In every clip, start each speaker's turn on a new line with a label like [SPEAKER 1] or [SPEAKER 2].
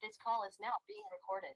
[SPEAKER 1] This call is now being recorded.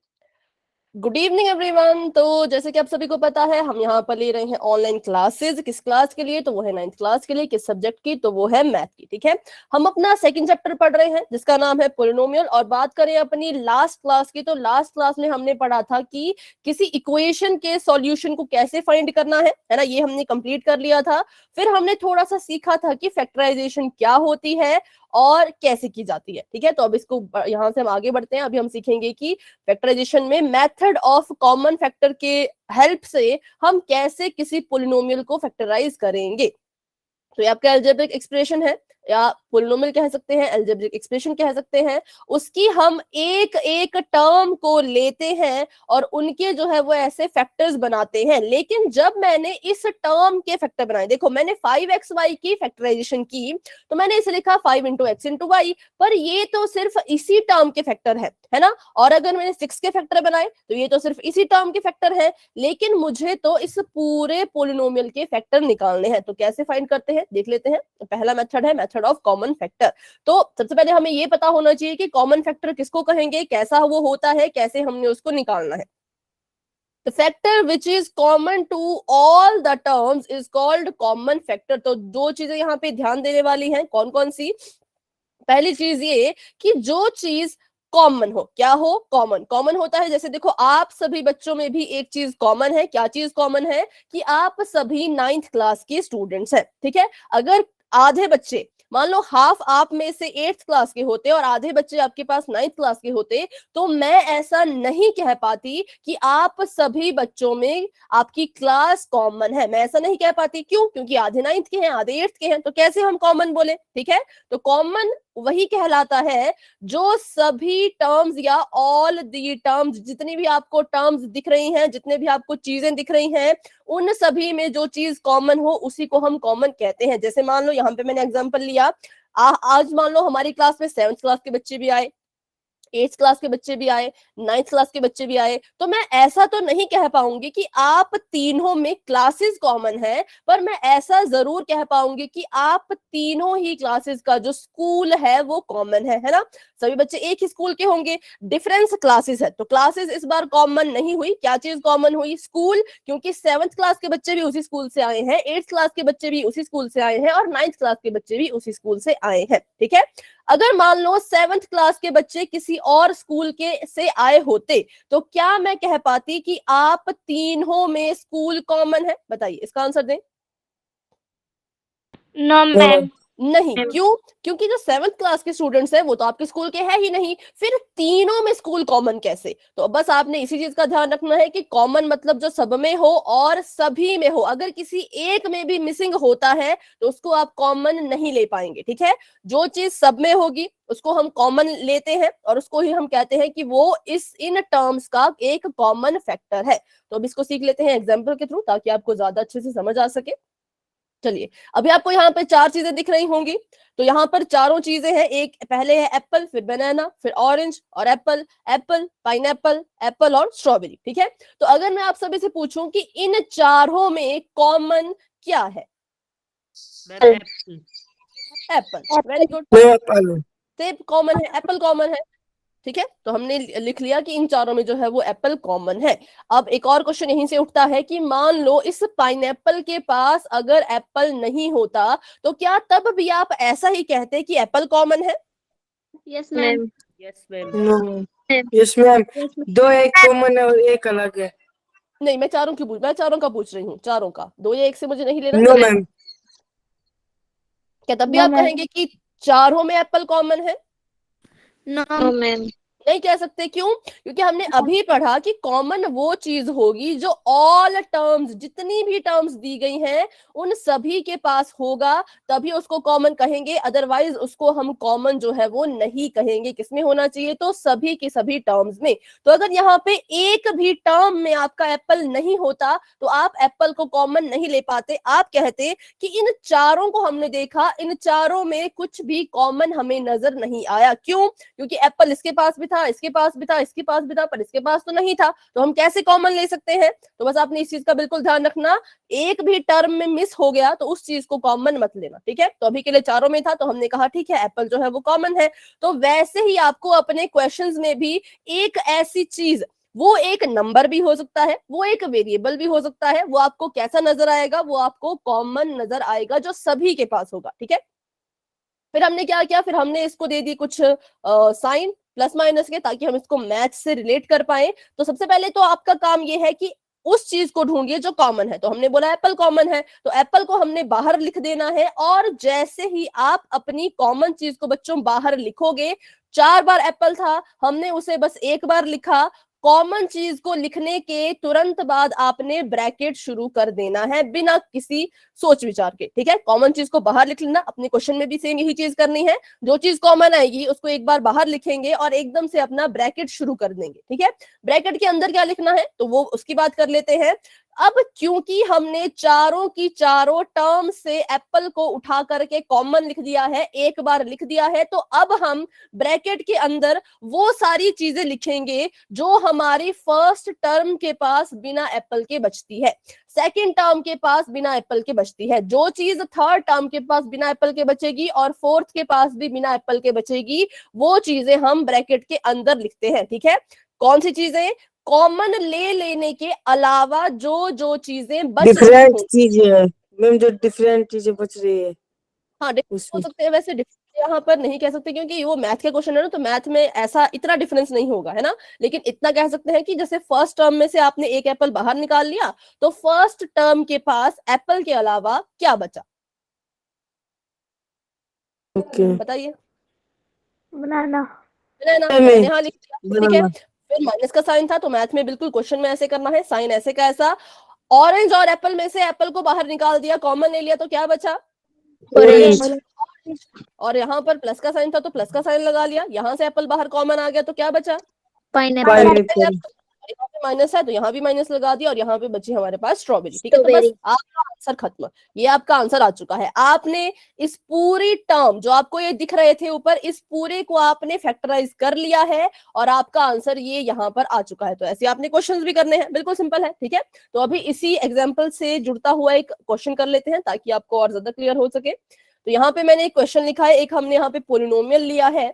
[SPEAKER 2] Good evening everyone. तो जैसे कि आप सभी को पता है, हम यहाँ पर ले रहे हैं ऑनलाइन क्लासेस। किस क्लास के लिए? तो वो है 9th क्लास के लिए। किस सब्जेक्ट की? तो वो है मैथ की। ठीक है, हम अपना सेकंड चैप्टर पढ़ रहे हैं जिसका नाम है पोलिनोमियल। और बात करें अपनी लास्ट क्लास की, तो लास्ट क्लास में हमने पढ़ा था कि किसी इक्वेशन के सॉल्यूशन को कैसे फाइंड करना है ना, ये हमने कंप्लीट कर लिया था। फिर हमने थोड़ा सा सीखा था कि फैक्टराइजेशन क्या होती है और कैसे की जाती है। ठीक है, तो अब इसको यहाँ से हम आगे बढ़ते हैं। अभी हम सीखेंगे कि फैक्टराइजेशन में मेथड ऑफ कॉमन फैक्टर के हेल्प से हम कैसे किसी पोलिनोमियल को फैक्टराइज करेंगे। तो ये आपका अलजेब्रिक एक्सप्रेशन है, या पोलिनोमियल कह सकते हैं, अलजेब्रिक एक्सप्रेशन कह सकते हैं। उसकी हम एक एक टर्म को लेते हैं और उनके जो है वो ऐसे फैक्टर्स बनाते हैं। लेकिन जब मैंने इस टर्म के फैक्टर बनाए, देखो मैंने 5xy की फैक्टराइजेशन की, तो मैंने इसे लिखा 5 × x × y, पर ये तो सिर्फ इसी टर्म के फैक्टर है ना। और अगर मैंने 6 के फैक्टर बनाए तो ये तो सिर्फ इसी टर्म के फैक्टर है। लेकिन मुझे तो इस पूरे पोलिनोमियल के फैक्टर निकालने हैं। तो कैसे फाइंड करते हैं देख लेते हैं। पहला मेथड है मेथड ऑफ कॉमन फैक्टर। तो सबसे पहले हमें ये पता होना चाहिए कि कॉमन फैक्टर किसको कहेंगे, कैसा वो होता है, कैसे हमने उसको निकालना है। The factor which is common to all the terms is called common factor। तो दो चीजें यहाँ पे ध्यान देने वाली हैं। कौन कौन सी? पहली चीज ये कि जो चीज कॉमन हो, क्या हो? कॉमन। कॉमन होता है, जैसे देखो आप सभी बच्चों में भी एक चीज कॉमन है। क्या चीज कॉमन है? कि आप सभी 9th क्लास के स्टूडेंट्स हैं। ठीक है, अगर आधे बच्चे, मान लो हाफ आप में से 8th क्लास के होते और आधे बच्चे आपके पास 9th क्लास के होते, तो मैं ऐसा नहीं कह पाती कि आप सभी बच्चों में आपकी क्लास कॉमन है। मैं ऐसा नहीं कह पाती। क्यों? क्योंकि आधे 9th के हैं, आधे 8th के हैं। तो कैसे हम कॉमन बोले? ठीक है, तो कॉमन वही कहलाता है जो सभी टर्म्स या ऑल दी टर्म्स, जितनी भी आपको टर्म्स दिख रही हैं, जितने भी आपको चीजें दिख रही हैं, उन सभी में जो चीज कॉमन हो उसी को हम कॉमन कहते हैं। जैसे मान लो यहाँ पे मैंने एग्जांपल लिया, आज मान लो हमारी क्लास में 7th क्लास के बच्चे भी आए, 8th क्लास के बच्चे भी आए, 9th क्लास के बच्चे भी आए, तो मैं ऐसा तो नहीं कह पाऊंगी कि आप तीनों में क्लासेस कॉमन है, पर मैं ऐसा जरूर कह पाऊंगी कि आप तीनों ही क्लासेस का जो स्कूल है वो कॉमन है ना। सभी बच्चे एक ही स्कूल के होंगे, डिफरेंस क्लासेस है, तो क्लासेस इस बार कॉमन नहीं हुई। क्या चीज कॉमन हुई? स्कूल, क्योंकि 7th क्लास के बच्चे भी उसी स्कूल से आए हैं, 8th क्लास के बच्चे भी उसी स्कूल से आए हैं और 9th क्लास के बच्चे भी उसी स्कूल से आए हैं। ठीक है, अगर मान लो 7th क्लास के बच्चे किसी और स्कूल के से आए होते, तो क्या मैं कह पाती कि आप तीनों में स्कूल कॉमन है? बताइए, इसका आंसर दें।
[SPEAKER 3] No ma'am.
[SPEAKER 2] नहीं। क्यों? क्योंकि जो 7th क्लास के स्टूडेंट्स हैं वो तो आपके स्कूल के हैं ही नहीं, फिर तीनों में स्कूल कॉमन कैसे? तो बस आपने इसी चीज का ध्यान रखना है कि कॉमन मतलब जो सब में हो और सभी में हो। अगर किसी एक में भी मिसिंग होता है तो उसको आप कॉमन नहीं ले पाएंगे। ठीक है, जो चीज सब में होगी उसको हम कॉमन लेते हैं और उसको ही हम कहते हैं कि वो इन टर्म्स का एक कॉमन फैक्टर है। तो अब इसको सीख लेते हैं एग्जाम्पल के थ्रू, ताकि आपको ज्यादा अच्छे से समझ आ सके। चलिए, अभी आपको यहाँ पे 4 चीजें दिख रही होंगी। तो यहाँ पर चारों चीजें हैं। एक पहले है एप्पल, फिर बनाना, फिर ऑरेंज और एप्पल, एप्पल, पाइनएप्पल, एप्पल और स्ट्रॉबेरी। ठीक है, तो अगर मैं आप सभी से पूछूं कि इन चारों में कॉमन क्या है? एप्पल। वेरी गुड, सेब कॉमन है, एप्पल कॉमन है। ठीक है, तो हमने लिख लिया कि इन चारों में जो है वो एप्पल कॉमन है। अब एक और क्वेश्चन यहीं से उठता है कि मान लो इस पाइनएप्पल के पास अगर एप्पल नहीं होता, तो क्या तब भी आप ऐसा ही कहते कि एप्पल कॉमन है?
[SPEAKER 3] Yes ma'am.
[SPEAKER 4] Yes ma'am.
[SPEAKER 5] Yes ma'am, 2 एक कॉमन है और एक अलग है।
[SPEAKER 2] नहीं, मैं चारों का पूछ रही हूँ, चारों का। 2 या 1 से मुझे नहीं लेना।
[SPEAKER 5] No ma'am.
[SPEAKER 2] क्या तब भी आप कहेंगे कि चारों में एप्पल कॉमन है?
[SPEAKER 3] No ma'am.
[SPEAKER 2] नहीं कह सकते। क्यों? क्योंकि हमने अभी पढ़ा कि कॉमन वो चीज होगी जो ऑल टर्म्स, जितनी भी टर्म्स दी गई हैं उन सभी के पास होगा, तभी उसको कॉमन कहेंगे। अदरवाइज उसको हम कॉमन जो है वो नहीं कहेंगे। किसमें होना चाहिए? तो सभी के सभी टर्म्स में। तो अगर यहाँ पे एक भी टर्म में आपका एप्पल नहीं होता तो आप एप्पल को कॉमन नहीं ले पाते। आप कहते कि इन चारों को हमने देखा, इन चारों में कुछ भी कॉमन हमें नजर नहीं आया। क्यों? क्योंकि एप्पल इसके पास भी था, था, इसके पास भी था, इसके पास भी था, पर इसके पास तो नहीं था, तो हम कैसे कॉमन ले सकते हैं? तो बस आपने इस चीज का बिल्कुल ध्यान रखना, एक भी टर्म में मिस हो गया तो उस चीज को कॉमन मत लेना, ठीक है? तो अभी के लिए चारों में था तो हमने कहा ठीक है एप्पल जो है वो कॉमन है। तो वैसे ही आपको अपने क्वेश्चंस में भी एक ऐसी चीज, वो एक नंबर भी हो सकता है, वो एक वेरिएबल भी हो सकता है, वो आपको कैसा नजर आएगा? वो आपको कॉमन नजर आएगा जो सभी के पास होगा, ठीक है? फिर हमने क्या किया, फिर हमने इसको दे दी कुछ साइन प्लस माइनस के, ताकि हम इसको मैथ से रिलेट कर पाए। तो सबसे पहले तो आपका काम ये है कि उस चीज को ढूंढिए जो कॉमन है। तो हमने बोला एप्पल कॉमन है, तो एप्पल को हमने बाहर लिख देना है, और जैसे ही आप अपनी कॉमन चीज को बच्चों बाहर लिखोगे, 4 बार एप्पल था, हमने उसे बस एक बार लिखा, कॉमन चीज को लिखने के तुरंत बाद आपने ब्रैकेट शुरू कर देना है बिना किसी सोच विचार के, ठीक है? कॉमन चीज को बाहर लिख लेना, अपने क्वेश्चन में भी सेम यही चीज करनी है, जो चीज कॉमन आएगी उसको एक बार बाहर लिखेंगे और एकदम से अपना ब्रैकेट शुरू कर देंगे, ठीक है? ब्रैकेट के अंदर क्या लिखना है तो वो उसकी बात कर लेते हैं। अब क्योंकि हमने चारों की चारों टर्म से एप्पल को उठा करके कॉमन लिख दिया है, एक बार लिख दिया है, तो अब हम ब्रैकेट के अंदर वो सारी चीजें लिखेंगे जो हमारी फर्स्ट टर्म के पास बिना एप्पल के बचती है, सेकंड टर्म के पास बिना एप्पल के बचती है, जो चीज थर्ड टर्म के पास बिना एप्पल के बचेगी और फोर्थ के पास भी बिना एप्पल के बचेगी, वो चीजें हम ब्रैकेट के अंदर लिखते हैं, ठीक है? कौन सी चीजें? कॉमन ले लेने के अलावा जो जो चीजें बच रही
[SPEAKER 5] डिफरेंट
[SPEAKER 2] हो,
[SPEAKER 5] चीजें मैम, जो डिफरेंट चीजें बच रही है
[SPEAKER 2] हाँ डिफरेंस हो
[SPEAKER 5] उसमें।
[SPEAKER 2] सकते हैं, वैसे डिफरेंस यहाँ पर नहीं कह सकते क्योंकि वो मैथ के क्वेश्चन है ना, तो मैथ में ऐसा इतना डिफरेंस नहीं होगा, है ना? लेकिन इतना कह सकते हैं कि जैसे फर्स्ट टर्म में से आपने एक एप्पल बाहर निकाल लिया, तो फर्स्ट टर्म के पास एप्पल के अलावा क्या बचा?
[SPEAKER 5] ओके।
[SPEAKER 2] बताइए।
[SPEAKER 3] बनाना।
[SPEAKER 2] बनाना,
[SPEAKER 5] में
[SPEAKER 2] मैंने यहाँ लिख दिया, ठीक है?
[SPEAKER 5] बनाना।
[SPEAKER 2] फिर माइनस का साइन था, तो मैथ में बिल्कुल क्वेश्चन में ऐसे करना है, साइन ऐसे का ऐसा। ऑरेंज और एप्पल में से एप्पल को बाहर निकाल दिया, कॉमन ले लिया, तो क्या बचा?
[SPEAKER 5] ऑरेंज।
[SPEAKER 2] और यहाँ पर प्लस का साइन था तो प्लस का साइन लगा लिया, यहाँ से एप्पल बाहर कॉमन आ गया तो क्या बचा?
[SPEAKER 3] पाइनएप्पल।
[SPEAKER 5] पाइनएप्पल।
[SPEAKER 2] यहाँ पे माइनस है तो यहाँ भी माइनस लगा दिया, और यहाँ पे बची हमारे पास स्ट्रॉबेरी, ठीक है? तो बस आपका आंसर खत्म, ये आपका आंसर आ चुका है। आपने इस पूरी टर्म जो आपको ये दिख रहे थे ऊपर, इस पूरे को आपने फैक्टराइज कर लिया है और आपका आंसर ये यहाँ पर आ चुका है। तो ऐसे आपने क्वेश्चंस भी करने हैं, बिल्कुल सिंपल है, ठीक है? तो अभी इसी एग्जाम्पल से जुड़ता हुआ एक क्वेश्चन कर लेते हैं ताकि आपको और ज्यादा क्लियर हो सके। तो यहाँ पे मैंने एक क्वेश्चन लिखा है, एक हमने यहाँ पे पोलिनोमियल लिया है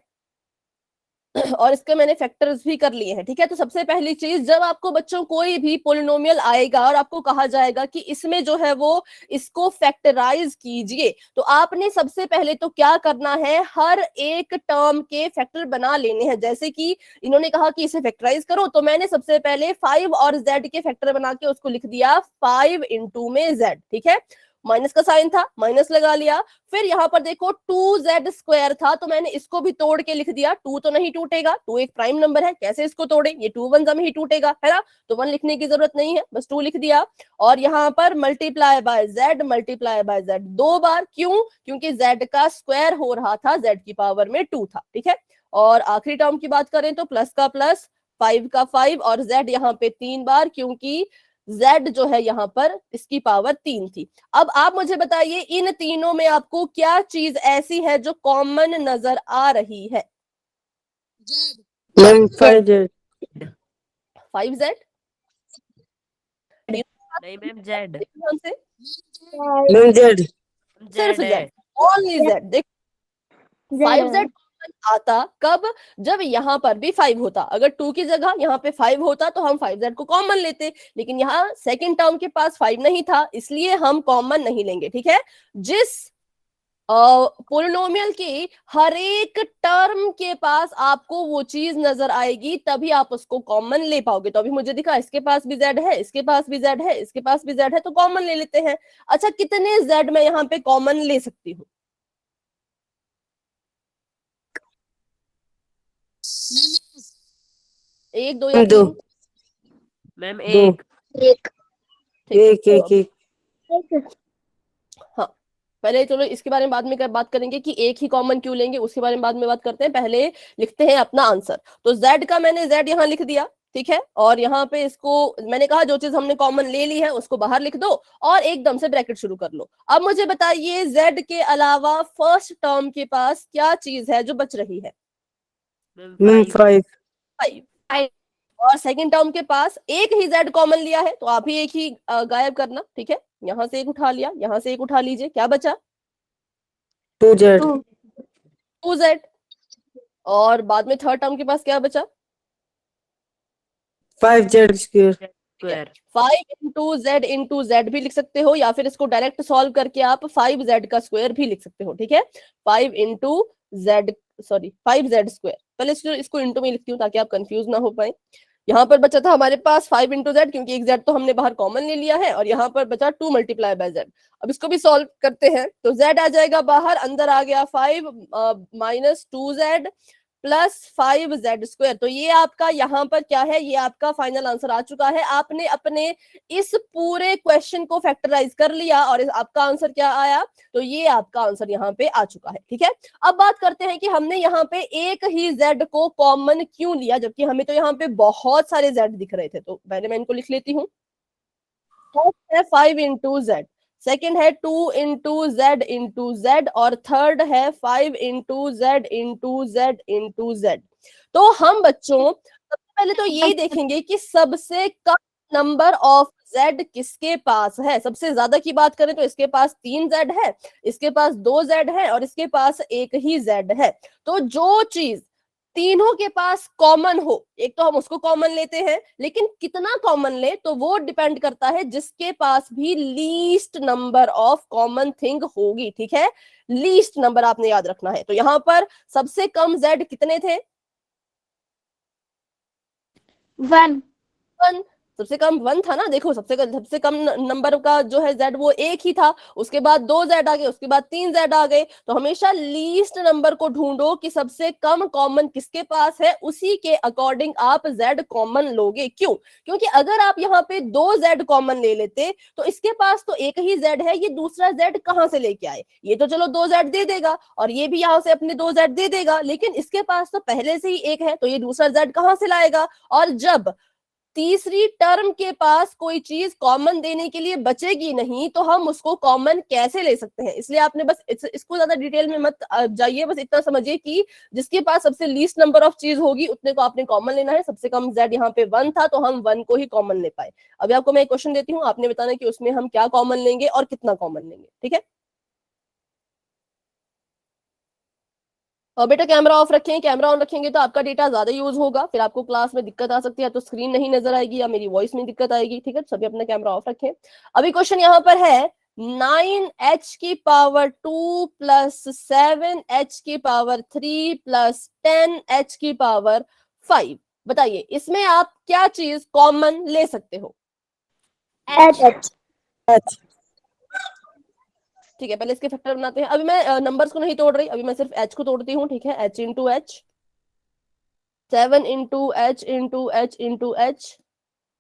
[SPEAKER 2] और इसके मैंने फैक्टर्स भी कर लिए हैं, ठीक है? तो सबसे पहली चीज, जब आपको बच्चों कोई भी पोलिनोमियल आएगा और आपको कहा जाएगा कि इसमें जो है वो इसको फैक्टराइज कीजिए, तो आपने सबसे पहले तो क्या करना है, हर एक टर्म के फैक्टर बना लेने हैं। जैसे कि इन्होंने कहा कि इसे फैक्टराइज करो, तो मैंने सबसे पहले 5 और z के फैक्टर बना के उसको लिख दिया 5 इंटू में z, ठीक है? माइनस का साइन था, माइनस लगा लिया। फिर यहाँ पर देखो 2z² था, तो मैंने इसको भी तोड़ के लिख दिया, 2 तो नहीं टूटेगा, 2 एक प्राइम नंबर है, कैसे इसको तोड़े? ये 2 1 में ही टूटेगा, है ना? तो 1 लिखने की जरूरत नहीं है, बस 2 लिख दिया। और यहाँ पर मल्टीप्लाई बाय z 2 बार, क्यों? क्योंकि z का स्क्वायर हो रहा था, z की पावर में 2 था, ठीक है? और आखिरी टर्म की बात करें तो प्लस का प्लस, 5 का 5 और z यहाँ पे 3 बार, क्योंकि z जो है यहाँ पर इसकी पावर 3 थी। अब आप मुझे बताइए इन तीनों में आपको क्या चीज ऐसी है जो कॉमन नजर आ रही है?
[SPEAKER 5] Ma'am 5z।
[SPEAKER 2] 5z?
[SPEAKER 4] नहीं मैम जेड
[SPEAKER 2] ध्यान से,
[SPEAKER 5] मैम z।
[SPEAKER 2] सिर्फ
[SPEAKER 4] जेड
[SPEAKER 2] z,
[SPEAKER 4] है।
[SPEAKER 2] Only z। देखो 5z आता कब? जब यहाँ पर भी 5 होता, अगर 2 की जगह यहाँ पे 5 होता तो हम 5z को कॉमन लेते, लेकिन यहाँ सेकंड टर्म के पास 5 नहीं था, इसलिए हम कॉमन नहीं लेंगे, ठीक है? जिस पोलिनोमियल की हर एक टर्म के पास आपको वो चीज नजर आएगी, तभी आप उसको कॉमन ले पाओगे। तो अभी मुझे दिखा इसके पास भी z है, इसके पास भी z है, इसके पास भी z है, तो कॉमन ले लेते हैं। अच्छा, कितने z मैं यहाँ पे कॉमन ले सकती हूँ? एक, दो या
[SPEAKER 5] दो।
[SPEAKER 2] तीन?
[SPEAKER 4] मैम
[SPEAKER 5] दो।
[SPEAKER 4] एक
[SPEAKER 3] एक।
[SPEAKER 2] ठीक है,
[SPEAKER 5] एक एक एक।
[SPEAKER 2] हाँ, पहले चलो इसके बारे में बाद में बात करेंगे कि एक ही कॉमन क्यों लेंगे, उसके बारे में बाद में बात करते हैं। पहले लिखते हैं अपना आंसर। तो z का मैंने z यहाँ लिख दिया, ठीक है? और यहाँ पे इसको मैंने कहा जो चीज हमने कॉमन ले ली है उसको बाहर लिख दो और एकदम से ब्रैकेट शुरू कर लो। अब मुझे बताइए z के अलावा फर्स्ट टर्म के पास क्या चीज है जो बच रही है?
[SPEAKER 5] मैम 5।
[SPEAKER 2] 5।
[SPEAKER 3] Five.
[SPEAKER 2] और सेकंड टर्म के पास एक ही z कॉमन लिया है, तो आप ही एक ही गायब करना, ठीक है। यहां से एक उठा लिया, यहां से एक उठा लीजिए, क्या बचा?
[SPEAKER 5] 2z
[SPEAKER 2] 2z। और बाद में थर्ड टर्म के पास क्या बचा?
[SPEAKER 5] 5z square
[SPEAKER 4] square
[SPEAKER 2] 5 into Z into Z भी लिख सकते हो, या फिर इसको डायरेक्ट सॉल्व करके आप 5z का स्क्वायर भी लिख सकते हो, ठीक है। 5 into Z, sorry 5z square. पहले इसको इंटू में लिखती हूँ ताकि आप कंफ्यूज ना हो पाए। यहाँ पर बचा था हमारे पास 5 इंटू जेड, क्योंकि एक जेड तो हमने बाहर कॉमन ले लिया है, और यहाँ पर बचा 2 मल्टीप्लाई बाय जेड। अब इसको भी सॉल्व करते हैं, तो जेड आ जाएगा बाहर, अंदर आ गया 5 minus 2z plus 5z square. तो ये आपका यहाँ पर क्या है, ये आपका फाइनल आंसर आ चुका है। आपने अपने इस पूरे क्वेश्चन को फैक्टराइज कर लिया और आपका आंसर क्या आया, तो ये आपका आंसर यहाँ पे आ चुका है, ठीक है। अब बात करते हैं कि हमने यहाँ पे एक ही z को कॉमन क्यों लिया, जबकि हमें तो यहाँ पे बहुत सारे z दिख रहे थे। तो पहले मैं इनको लिख लेती हूँ। फर्स्ट है 5 इंटू जेड, सेकेंड है 2 इंटू जेड इंटू जेड, और थर्ड है 5 into Z into Z into Z. तो हम बच्चों सबसे पहले तो ये देखेंगे कि सबसे कम नंबर ऑफ जेड किसके पास है। सबसे ज्यादा की बात करें तो इसके पास 3 जेड है, इसके पास 2 जेड है, और इसके पास एक ही जेड है। तो जो चीज तीनों के पास कॉमन हो, एक तो हम उसको कॉमन लेते हैं, लेकिन कितना कॉमन ले तो वो डिपेंड करता है जिसके पास भी least number of common thing होगी, ठीक है। लीस्ट नंबर आपने याद रखना है। तो यहां पर सबसे कम जेड कितने थे?
[SPEAKER 3] 1.
[SPEAKER 2] 1। सबसे कम 1 था ना। देखो सबसे कम नंबर का जो है जेड वो एक ही था, उसके बाद 2 जेड आ गए, उसके बाद 3 जेड आ गए। तो हमेशा लीस्ट नंबर को ढूंढो कि सबसे कम कॉमन किसके पास है, उसी के अकॉर्डिंग आप जेड कॉमन लोगे। क्यों? क्योंकि अगर आप यहाँ पे 2 जेड कॉमन ले लेते तो इसके पास तो एक ही जेड है, ये दूसरा जेड कहाँ से लेके आए? ये तो चलो 2 जेड दे देगा, और ये भी यहाँ से अपने 2 जेड दे देगा, लेकिन इसके पास तो पहले से ही एक है, तो ये दूसरा जेड कहाँ से लाएगा? और जब तीसरी टर्म के पास कोई चीज कॉमन देने के लिए बचेगी नहीं, तो हम उसको कॉमन कैसे ले सकते हैं? इसलिए आपने बस इसको ज्यादा डिटेल में मत जाइए, बस इतना समझिए कि जिसके पास सबसे लीस्ट नंबर ऑफ चीज होगी उतने को आपने कॉमन लेना है। सबसे कम जेड यहाँ पे 1 था, तो हम 1 को ही कॉमन ले पाए। अभी आपको मैं एक क्वेश्चन देती हूँ, आपने बताना कि उसमें हम क्या कॉमन लेंगे और कितना कॉमन लेंगे, ठीक है। और बेटा कैमरा ऑफ रखें, कैमरा ऑन रखेंगे तो आपका डेटा ज्यादा यूज होगा, फिर आपको क्लास में दिक्कत आ सकती है, तो स्क्रीन नहीं नजर आएगी या मेरी वॉइस में दिक्कत आएगी, ठीक है। सभी अपना कैमरा ऑफ रखें। अभी क्वेश्चन यहाँ पर है 9h की पावर 2 प्लस 7h की पावर 3 प्लस 10h की पावर 5। बताइए इसमें आप क्या चीज कॉमन ले सकते हो?
[SPEAKER 3] H.
[SPEAKER 2] ठीक है, पहले इसके फैक्टर बनाते हैं। अभी मैं नंबर्स को नहीं तोड़ रही, अभी मैं सिर्फ h को तोड़ती हूँ, ठीक है। h into H, 7 into H into H into H,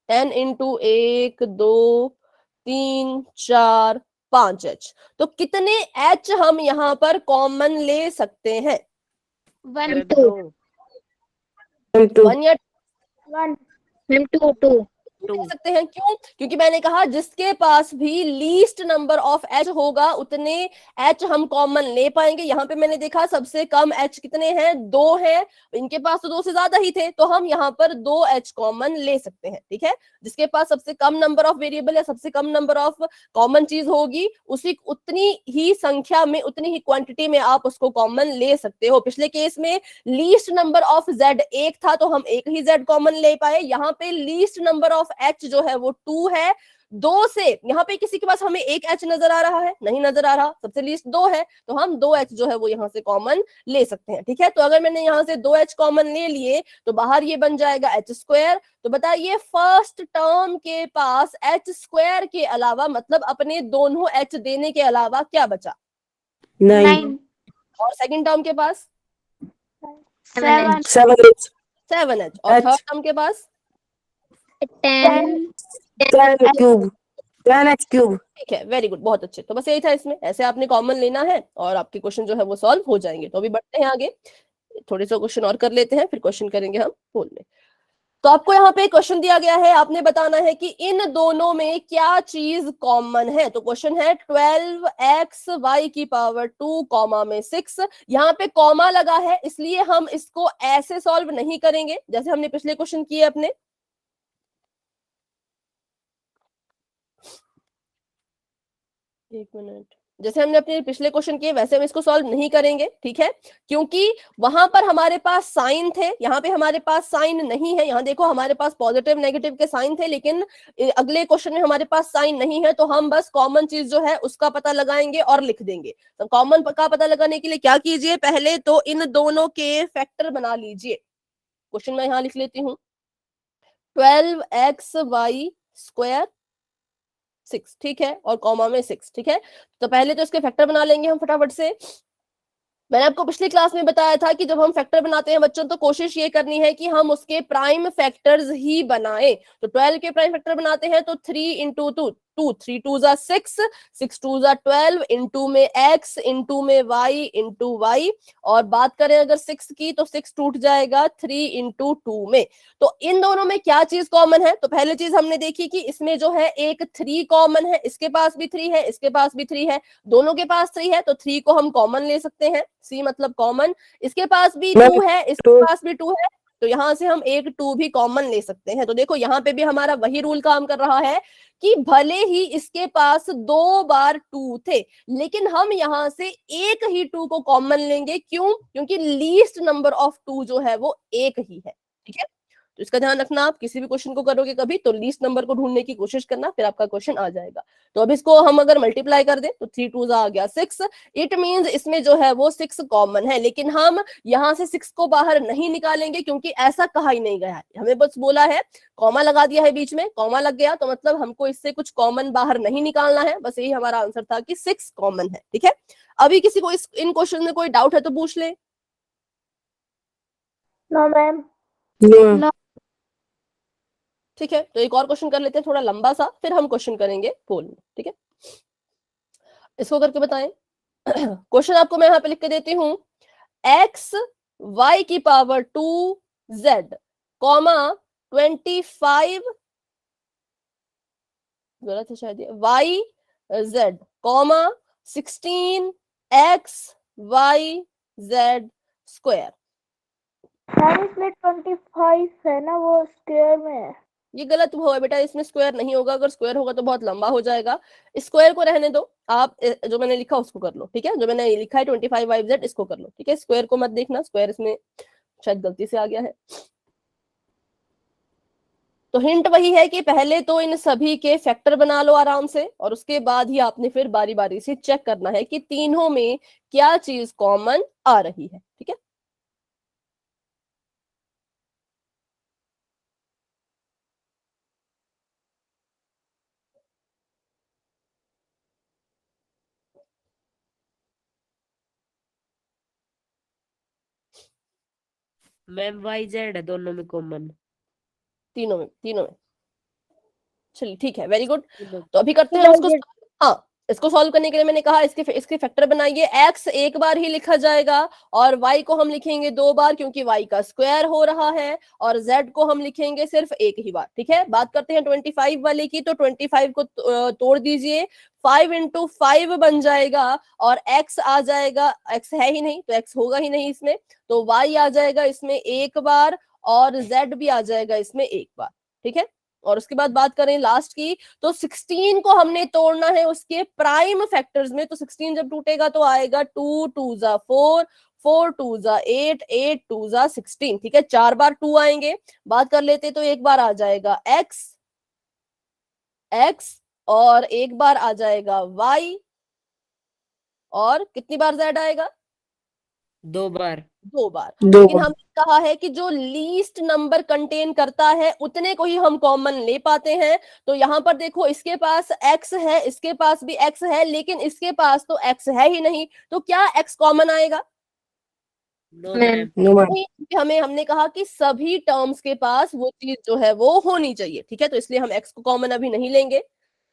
[SPEAKER 2] 10 into 1 2 3 4 5h। तो कितने h हम यहाँ पर कॉमन ले सकते हैं?
[SPEAKER 3] 1, 2.
[SPEAKER 4] 2
[SPEAKER 5] M2
[SPEAKER 2] 1 या
[SPEAKER 3] 1. 2, 2.
[SPEAKER 2] कह सकते हैं। क्यों? क्योंकि मैंने कहा जिसके पास भी लीस्ट नंबर ऑफ एच होगा उतने एच हम कॉमन ले पाएंगे। यहाँ पे मैंने देखा सबसे कम एच कितने हैं? 2 हैं। इनके पास तो 2 से ज्यादा ही थे, तो हम यहाँ पर 2 एच कॉमन ले सकते हैं, ठीक है। जिसके पास सबसे कम नंबर ऑफ वेरिएबल या सबसे कम नंबर ऑफ कॉमन चीज होगी, उसी उतनी ही संख्या में, उतनी ही क्वांटिटी में आप उसको कॉमन ले सकते हो। पिछले केस में लीस्ट नंबर ऑफ जेड 1 था, तो हम एक ही जेड कॉमन ले पाए। यहाँ पे लीस्ट नंबर ऑफ एच जो है वो 2 है। 2 से यहाँ पे किसी के पास हमें एक एच नजर आ रहा है? नहीं नजर आ रहा, सबसे लीस्ट 2 है, तो हम 2 एच जो है वो यहाँ से कॉमन ले सकते हैं, ठीक है। तो अगर मैंने यहाँ से 2 एच कॉमन ले लिए तो बाहर ये बन जाएगा एच स्क्वायर। तो बताइए फर्स्ट टर्म के पास एच स्क्वायर के अलावा, मतलब अपने दोनों एच देने के अलावा क्या बचा?
[SPEAKER 5] 9
[SPEAKER 3] 9.
[SPEAKER 2] और सेकंड टर्म के पास
[SPEAKER 3] 7.
[SPEAKER 5] 7h
[SPEAKER 2] 7h, और
[SPEAKER 5] H.
[SPEAKER 2] थर्ड टर्म के पास
[SPEAKER 3] 10.
[SPEAKER 5] 10 क्यूब 10h क्यूब।
[SPEAKER 2] ठीक है, वेरी गुड, बहुत अच्छे। तो बस यही था इसमें, ऐसे आपने कॉमन लेना है और आपके क्वेश्चन जो है वो सॉल्व हो जाएंगे। तो अभी बढ़ते हैं आगे, थोड़े से क्वेश्चन और कर लेते हैं, फिर क्वेश्चन करेंगे हम पोल में। तो आपको यहाँ पे क्वेश्चन दिया गया है, आपने बताना है कि इन दोनों में क्या चीज कॉमन है। तो क्वेश्चन है 12xy की पावर 2 कॉमा में 6। यहाँ पे कॉमा लगा है इसलिए हम इसको ऐसे सॉल्व नहीं करेंगे जैसे हमने पिछले क्वेश्चन किए अपने। एक मिनट, जैसे हमने अपने पिछले क्वेश्चन किए वैसे हम इसको सॉल्व नहीं करेंगे, ठीक है, क्योंकि वहां पर हमारे पास साइन थे, यहाँ पे हमारे पास साइन नहीं है। यहाँ देखो हमारे पास पॉजिटिव नेगेटिव के साइन थे, लेकिन अगले क्वेश्चन में हमारे पास साइन नहीं है, तो हम बस कॉमन चीज जो है उसका पता लगाएंगे और लिख देंगे। तो कॉमन का पता लगाने के लिए क्या कीजिए, पहले तो इन दोनों के फैक्टर बना लीजिए। क्वेश्चन में यहाँ लिख लेती हूँ 12xy स्क्वायर 6, ठीक है, और कॉमा में 6, ठीक है। तो पहले तो इसके फैक्टर बना लेंगे हम फटाफट से। मैंने आपको पिछली क्लास में बताया था कि जब हम फैक्टर बनाते हैं बच्चों तो कोशिश ये करनी है कि हम उसके प्राइम फैक्टर्स ही बनाएं। तो 12 के प्राइम फैक्टर बनाते हैं तो 3 इंटू 2, 3 2 जा 6, 6 2 जा 12, इंटू में x, इंटू में y, इंटू y। और बात करें अगर 6 की तो 6 टूट जाएगा 3 इंटू 2 में। तो इन दोनों में क्या चीज कॉमन है, तो पहली चीज हमने देखी कि इसमें जो है एक 3 कॉमन है, इसके पास भी 3 है, इसके पास भी 3 है, दोनों के पास 3 है तो 3 को हम कॉमन ले सकते हैं, सी मतलब कॉमन। इसके पास भी 2 है, इसके पास भी 2 है, तो यहां से हम एक 2 भी कॉमन ले सकते हैं। तो देखो यहाँ पे भी हमारा वही रूल काम कर रहा है कि भले ही इसके पास 2 बार 2 थे, लेकिन हम यहां से एक ही 2 को कॉमन लेंगे। क्यों? क्योंकि लीस्ट नंबर ऑफ 2 जो है वो एक ही है, ठीक है। तो इसका ध्यान रखना, आप किसी भी क्वेश्चन को करोगे कभी तो लीस्ट नंबर को ढूंढने की कोशिश करना, फिर आपका क्वेश्चन आ जाएगा। तो अब इसको हम अगर मल्टीप्लाई कर दें तो 3 2 आ गया 6। इट मींस इसमें जो है वो 6 कॉमन है, लेकिन हम यहाँ से 6 को बाहर नहीं निकालेंगे क्योंकि ऐसा कहा ही नहीं गया है। हमें बस बोला है, कॉमा लगा दिया है बीच में, कॉमा लग गया तो मतलब हमको इससे कुछ कॉमन बाहर नहीं निकालना है, बस यही हमारा आंसर था कि 6 कॉमन है, ठीक है। अभी किसी को इन क्वेश्चन में कोई डाउट है तो पूछ ले।
[SPEAKER 3] No ma'am.
[SPEAKER 5] नो
[SPEAKER 2] ठीक है, तो एक और क्वेश्चन कर लेते हैं थोड़ा लंबा सा, फिर हम क्वेश्चन करेंगे पोल में, ठीक है। इसको करके बताएं। क्वेश्चन आपको मैं यहाँ पे लिख के देती हूँ, x y की पावर 2 z कॉमा 25, गलत है शायद ये, y z comma 16 x y z square.
[SPEAKER 3] इसमें 25 है ना, वो स्क्वायर में है।
[SPEAKER 2] ये गलत हुआ है बेटा, इसमें स्क्वायर नहीं होगा, अगर स्क्वायर होगा तो बहुत लंबा हो जाएगा। स्क्वायर को रहने दो, आप जो मैंने लिखा उसको कर लो, ठीक है। जो मैंने लिखा है 25yz इसको कर लो, ठीक है। स्क्वायर को मत देखना, स्क्वायर इसमें शायद गलती से आ गया है। तो हिंट वही है कि पहले तो इन सभी के फैक्टर बना लो आराम से, और उसके बाद ही आपने फिर बारी बारी से चेक करना है कि तीनों में क्या चीज कॉमन आ रही है, ठीक है।
[SPEAKER 4] मैम वाई जेड है दोनों में कॉमन।
[SPEAKER 2] तीनों में चलिए ठीक है, वेरी गुड। तो अभी करते हैं उसको। हाँ, इसको सॉल्व करने के लिए मैंने कहा इसके फैक्टर बनाइए। x एक बार ही लिखा जाएगा और y को हम लिखेंगे 2 बार क्योंकि y का स्क्वायर हो रहा है, और z को हम लिखेंगे सिर्फ एक ही बार, ठीक है। बात करते हैं 25 वाले की, तो 25 को तोड़ दीजिए, 5 इंटू 5 बन जाएगा, और x आ जाएगा, x है ही नहीं तो x होगा ही नहीं इसमें, तो y आ जाएगा इसमें एक बार, और z भी आ जाएगा इसमें एक बार, ठीक है। और उसके बाद बात करें लास्ट की, तो 16 को हमने तोड़ना है उसके प्राइम फैक्टर्स में। तो 16 जब टूटेगा तो आएगा 2 2 जा 4, 4 2 जा 8, 8 2 जा 16, ठीक है। 4 बार 2 आएंगे। बात कर लेते तो एक बार आ जाएगा x, और एक बार आ जाएगा y, और कितनी बार z आएगा?
[SPEAKER 4] 2 बार।
[SPEAKER 2] 2 बार।
[SPEAKER 5] दो
[SPEAKER 2] लेकिन हमने कहा है कि जो लीस्ट नंबर कंटेन करता है उतने को ही हम कॉमन ले पाते हैं। तो यहाँ पर देखो, इसके पास x है, इसके पास भी x है, लेकिन इसके पास तो x है ही नहीं, तो क्या x कॉमन आएगा?
[SPEAKER 4] No ma'am.
[SPEAKER 5] नो मैम
[SPEAKER 2] नहीं, हमने कहा कि सभी टर्म्स के पास वो चीज जो है वो होनी चाहिए, ठीक है। तो इसलिए हम x को कॉमन अभी नहीं लेंगे,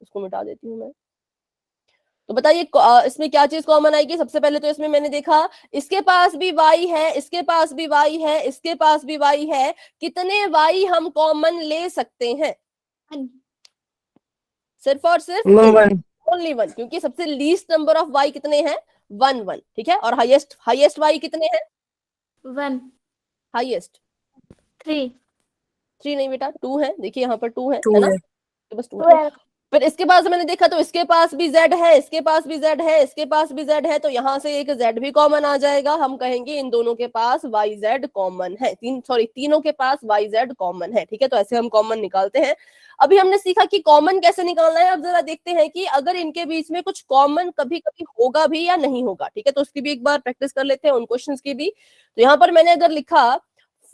[SPEAKER 2] उसको मिटा देती हूँ मैं। तो बताइए इसमें क्या चीज कॉमन आएगी? सबसे पहले तो इसमें मैंने देखा इसके पास भी y है, इसके पास भी y है, इसके पास भी y है। कितने y हम कॉमन ले सकते हैं? सिर्फ और सिर्फ
[SPEAKER 5] मैम 1।
[SPEAKER 2] ओनली 1, क्योंकि सबसे लीस्ट नंबर ऑफ y कितने हैं? 1 1, ठीक है। और हाईएस्ट हाईएस्ट y कितने हैं?
[SPEAKER 3] 1
[SPEAKER 2] हाईएस्ट
[SPEAKER 3] 3
[SPEAKER 2] 3 नहीं बेटा, 2 है। देखिए यहाँ पर 2 है
[SPEAKER 5] 2
[SPEAKER 2] ना?
[SPEAKER 5] है।
[SPEAKER 2] तो बस 2 है।
[SPEAKER 3] 12
[SPEAKER 2] फिर इसके पास मैंने देखा तो इसके पास भी z है, इसके पास भी z है, इसके पास भी z है, तो यहाँ से एक z भी कॉमन आ जाएगा। हम कहेंगे इन दोनों के पास yz कॉमन है। तीनों के पास yz कॉमन है, ठीक है। तो ऐसे हम कॉमन निकालते हैं। अभी हमने सीखा कि कॉमन कैसे निकालना है। अब जरा देखते हैं कि अगर इनके बीच में कुछ कॉमन कभी कभी होगा भी या नहीं होगा, ठीक है। तो उसकी भी एक बार प्रैक्टिस कर लेते हैं, उन क्वेश्चंस की भी। तो यहाँ पर मैंने अगर लिखा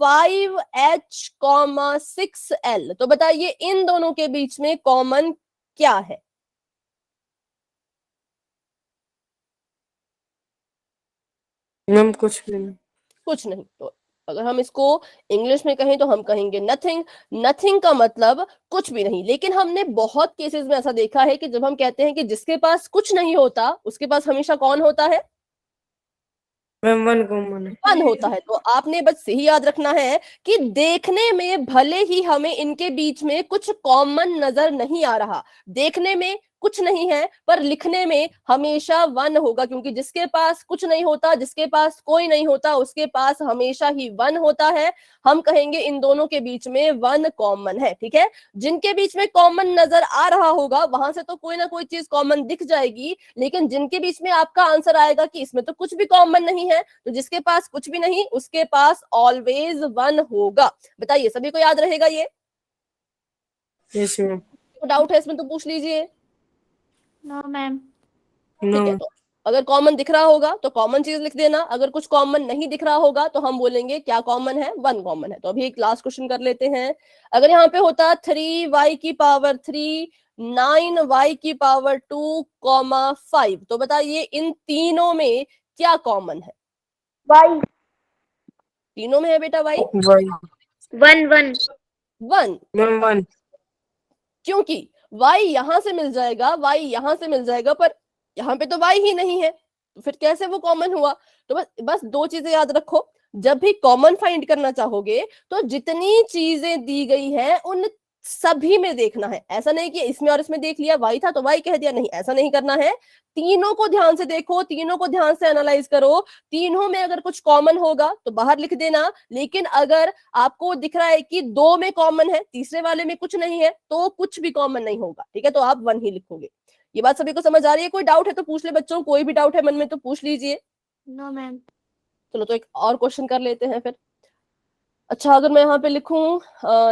[SPEAKER 2] 5h, 6l, तो बताइए इन दोनों के बीच में कॉमन क्या है?
[SPEAKER 5] मैम कुछ भी नहीं।
[SPEAKER 2] कुछ नहीं। तो अगर हम इसको इंग्लिश में कहें तो हम कहेंगे नथिंग। नथिंग का मतलब कुछ भी नहीं। लेकिन हमने बहुत केसेस में ऐसा देखा है कि जब हम कहते हैं कि जिसके पास कुछ नहीं होता उसके पास हमेशा कौन होता है?
[SPEAKER 5] मैम 1 कॉमन है।
[SPEAKER 2] 1 होता है। तो आपने बस यही याद रखना है कि देखने में भले ही हमें इनके बीच में कुछ कॉमन नजर नहीं आ रहा, देखने में कुछ नहीं है, पर लिखने में हमेशा 1 होगा, क्योंकि जिसके पास कुछ नहीं होता, जिसके पास कोई नहीं होता, उसके पास हमेशा ही 1 होता है। हम कहेंगे इन दोनों के बीच में 1 कॉमन है, ठीक है। जिनके बीच में कॉमन नजर आ रहा होगा वहां से तो कोई ना कोई चीज कॉमन दिख जाएगी, लेकिन जिनके बीच में आपका आंसर आएगा कि इसमें तो कुछ भी कॉमन नहीं है, तो जिसके पास कुछ भी नहीं उसके पास ऑलवेज 1 होगा। बताइए सभी को याद रहेगा ये?
[SPEAKER 5] Yes ma'am.
[SPEAKER 2] डाउट है इसमें तो पूछ लीजिए।
[SPEAKER 3] नो मैम
[SPEAKER 2] ठीक है।
[SPEAKER 5] नो।
[SPEAKER 2] तो अगर कॉमन दिख रहा होगा तो कॉमन चीज लिख देना, अगर कुछ कॉमन नहीं दिख रहा होगा तो हम बोलेंगे क्या कॉमन है? 1 कॉमन है। तो अभी एक लास्ट क्वेश्चन कर लेते हैं। अगर यहाँ पे होता 3y की पावर 3, 9y की पावर 2, 5, तो बताइए इन तीनों में क्या कॉमन है?
[SPEAKER 3] y
[SPEAKER 2] तीनों में है बेटा y?
[SPEAKER 3] 1 1
[SPEAKER 2] 1।
[SPEAKER 5] मैम 1।
[SPEAKER 2] क्योंकि y यहां से मिल जाएगा, y यहां से मिल जाएगा, पर यहाँ पे तो y ही नहीं है, तो फिर कैसे वो कॉमन हुआ? तो बस 2 चीजें याद रखो। जब भी कॉमन फाइंड करना चाहोगे तो जितनी चीजें दी गई हैं उन सभी में देखना है। ऐसा नहीं कि इसमें और इसमें देख लिया, y था तो y कह दिया, नहीं, ऐसा नहीं करना है। तीनों को ध्यान से देखो, तीनों को ध्यान से एनालाइज करो। तीनों में अगर कुछ कॉमन होगा तो बाहर लिख देना, लेकिन अगर आपको दिख रहा है कि 2 में कॉमन है, तीसरे वाले में कुछ नहीं है, तो कुछ भी कॉमन नहीं होगा, ठीक है। तो आप 1 ही लिखोगे। ये बात सभी को समझ आ रही है? कोई डाउट है तो पूछ ले बच्चों, कोई भी डाउट है मन में तो पूछ लीजिए।
[SPEAKER 3] नो मैम
[SPEAKER 2] चलो तो एक और क्वेश्चन कर लेते हैं फिर। अच्छा, अगर मैं यहाँ पे लिखूं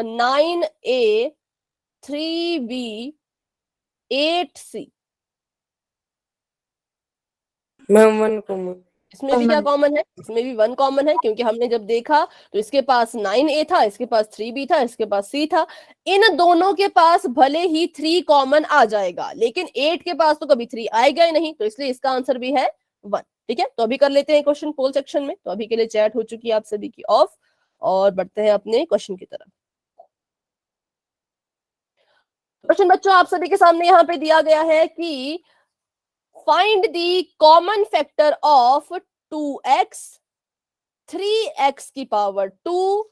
[SPEAKER 2] 9a 3b 8c,
[SPEAKER 5] ma'am 1 common.
[SPEAKER 2] इसमें भी क्या कॉमन है? इसमें भी 1 कॉमन है, क्योंकि हमने जब देखा तो इसके पास 9a था, इसके पास 3b था, इसके पास c था। इन दोनों के पास भले ही 3 कॉमन आ जाएगा, लेकिन 8 के पास तो कभी 3 आएगा ही नहीं, तो इसलिए इसका आंसर भी है 1, ठीक है। तो अभी कर लेते हैं क्वेश्चन पोल सेक्शन में। तो अभी के लिए चैट हो चुकी है आप सभी की ऑफ, और बढ़ते हैं अपने क्वेश्चन की तरफ। क्वेश्चन बच्चों आप सभी के सामने यहाँ पे दिया गया है कि find the common factor of 2x 3x की पावर 2,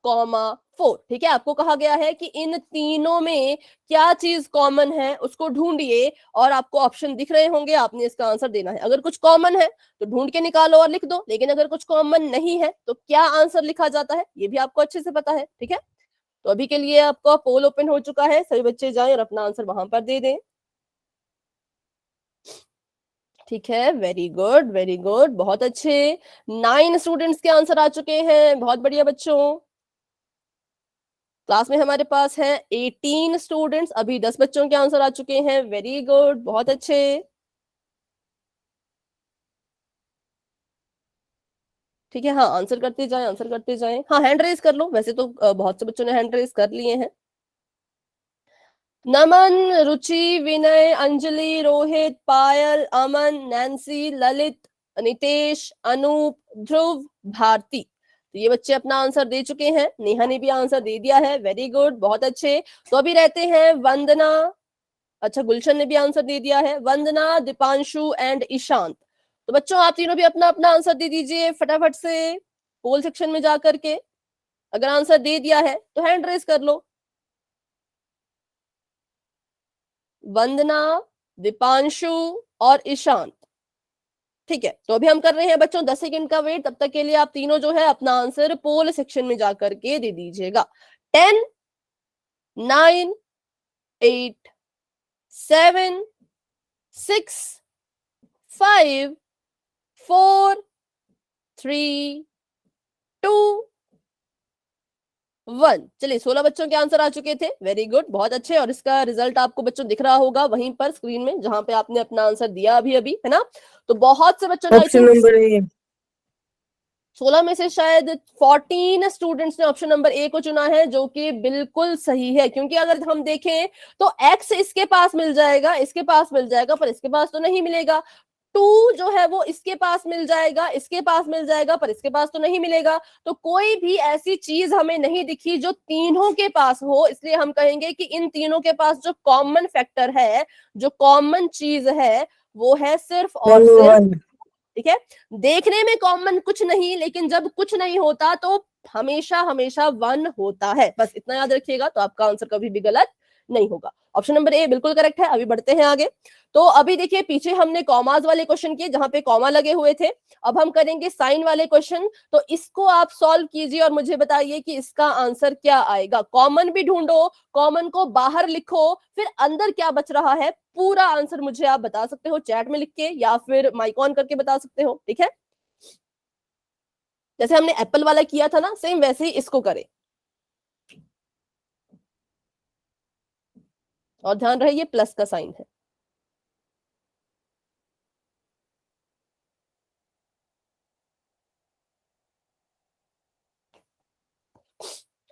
[SPEAKER 2] 4, ठीक है। आपको कहा गया है कि इन तीनों में क्या चीज कॉमन है उसको ढूंढिए, और आपको ऑप्शन दिख रहे होंगे, आपने इसका आंसर देना है। अगर कुछ कॉमन है तो ढूंढ के निकालो और लिख दो, लेकिन अगर कुछ कॉमन नहीं है तो क्या आंसर लिखा जाता है ये भी आपको अच्छे से पता है, ठीक है। तो अभी के लिए आपका पोल ओपन हो चुका है, सभी बच्चे जाएं और अपना आंसर वहां पर दे दें। ठीक है, वेरी गुड वेरी गुड, बहुत अच्छे। 9 स्टूडेंट्स के आंसर आ चुके हैं, बहुत बढ़िया बच्चों। क्लास में हमारे पास है 18 स्टूडेंट्स, अभी 10 बच्चों के आंसर आ चुके हैं, वेरी गुड, बहुत अच्छे। ठीक है, हाँ आंसर करते जाएं, आंसर करते जाएं। हाँ हैंड रेज कर लो, वैसे तो बहुत से बच्चों ने हैंड रेज कर लिए हैं। नमन, रुचि, विनय, अंजलि, रोहित, पायल, अमन, नैन्सी, ललित, नितेश, अनूप, ध्रुव, भारती, तो ये बच्चे अपना आंसर दे चुके हैं। नेहा ने भी आंसर दे दिया है, वेरी गुड, बहुत अच्छे। तो अभी रहते हैं वंदना, अच्छा, गुलशन ने भी आंसर दे दिया है, वंदना, दीपांशु एंड ईशांत। तो बच्चों आप तीनों भी अपना अपना आंसर दे दीजिए फटाफट से पोल सेक्शन में जाकर के। अगर आंसर दे दिया है तो हैंड रेज कर लो। वंदना, दीपांशु और ईशांत। ठीक है, तो अभी हम कर रहे हैं बच्चों 10 सेकंड का वेट। तब तक के लिए आप तीनों जो है अपना आंसर पोल सेक्शन में जाकर के दे दीजिएगा। 10, 9, 8, 7, 6, 5, 4, 3, 2, 1। चलिए 16 बच्चों के आंसर आ चुके थे। वेरी गुड, बहुत अच्छे। और इसका रिजल्ट आपको बच्चों दिख रहा होगा वहीं पर स्क्रीन में जहां पे आपने अपना आंसर दिया अभी अभी, है ना। तो बहुत से बच्चों ने आई
[SPEAKER 5] ऑप्शन
[SPEAKER 2] थिंक
[SPEAKER 5] नंबर ए।
[SPEAKER 2] 16 में से शायद 14 स्टूडेंट्स ने ऑप्शन नंबर ए को चुना है, जो कि बिल्कुल सही है। क्योंकि अगर हम देखें तो एक्स इसके पास मिल जाएगा, इसके पास मिल जाएगा, पर इसके पास तो नहीं मिलेगा। 2 जो है वो इसके पास मिल जाएगा, इसके पास मिल जाएगा, पर इसके पास तो नहीं मिलेगा। तो कोई भी ऐसी चीज हमें नहीं दिखी जो तीनों के पास हो, इसलिए हम कहेंगे कि इन तीनों के पास जो कॉमन फैक्टर है, जो कॉमन चीज है, वो है सिर्फ और
[SPEAKER 5] नंबर
[SPEAKER 2] सिर्फ,
[SPEAKER 5] वन।
[SPEAKER 2] ठीक है। देखने में कॉमन कुछ नहीं, लेकिन जब कुछ नहीं होता तो हमेशा हमेशा 1 होता है। बस इतना याद रखिएगा, तो आपका आंसर कभी भी गलत नहीं होगा। ऑप्शन नंबर ए बिल्कुल करेक्ट है। अभी बढ़ते हैं आगे। तो अभी देखिए पीछे हमने कॉमास वाले क्वेश्चन किए जहां पे कॉमा लगे हुए थे। अब हम करेंगे साइन वाले क्वेश्चन। तो इसको आप सॉल्व कीजिए और मुझे बताइए कि इसका आंसर क्या आएगा। कॉमन भी ढूंढो, कॉमन को बाहर लिखो, फिर अंदर क्या बच रहा है पूरा आंसर मुझे आप बता सकते हो चैट में लिख के, या फिर माइक ऑन करके बता सकते हो, ठीक है। जैसे हमने एप्पल वाला किया था ना, सेम वैसे ही इसको करें। और ध्यान रहे ये प्लस का साइन है।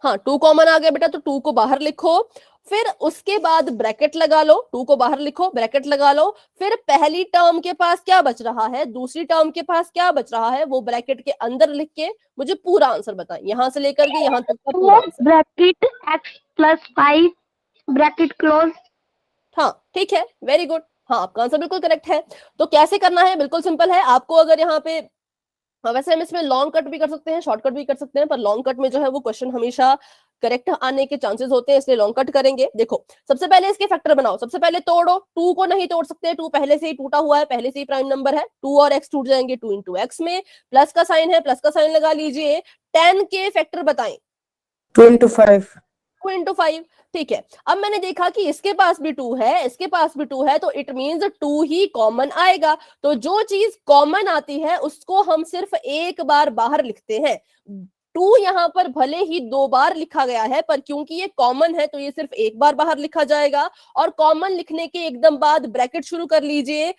[SPEAKER 2] हाँ, 2 कॉमन आ गया बेटा, तो 2 को बाहर लिखो, फिर उसके बाद ब्रैकेट लगा लो। 2 को बाहर लिखो, ब्रैकेट लगा लो, फिर पहली टर्म के पास क्या बच रहा है, दूसरी टर्म के पास क्या बच रहा है, वो ब्रैकेट के अंदर लिख के मुझे पूरा आंसर बताएं, यहां से लेकर के यहां तक का पूरा answer.
[SPEAKER 3] Bracket x+5 bracket close.
[SPEAKER 2] हाँ ठीक है, वेरी गुड। हाँ, आपका आंसर बिल्कुल करेक्ट है। तो कैसे करना है, बिल्कुल सिंपल है। आपको अगर यहाँ पे, वैसे हम इसमें लॉन्ग कट भी कर सकते हैं, शॉर्टकट भी कर सकते हैं, पर लॉन्ग कट में जो है वो क्वेश्चन हमेशा करेक्ट आने के चांसेस होते हैं, इसलिए लॉन्ग कट करेंगे। देखो सबसे पहले इसके फैक्टर बनाओ, सबसे पहले तोड़ो। 2 को नहीं तोड़ सकते, 2 पहले से ही टूटा हुआ है, पहले से ही प्राइम नंबर है। 2 और x टूट जाएंगे, 2 इंटू एक्स में, प्लस का साइन है, प्लस का साइन लगा लीजिए। 10 के फैक्टर बताएं।
[SPEAKER 5] 2 into 5।
[SPEAKER 2] 2 इंटू 5, ठीक है। अब मैंने देखा कि इसके पास भी 2 है, इसके पास भी 2 है, तो इट मींस 2 ही कॉमन आएगा। तो जो चीज कॉमन आती है उसको हम सिर्फ एक बार बाहर लिखते हैं। 2 यहाँ पर भले ही 2 बार लिखा गया है, पर क्योंकि ये कॉमन है तो ये सिर्फ एक बार बाहर लिखा जाएगा। और कॉमन लिखने के एकदम बाद ब्रैकेट शुरू कर लीजिए।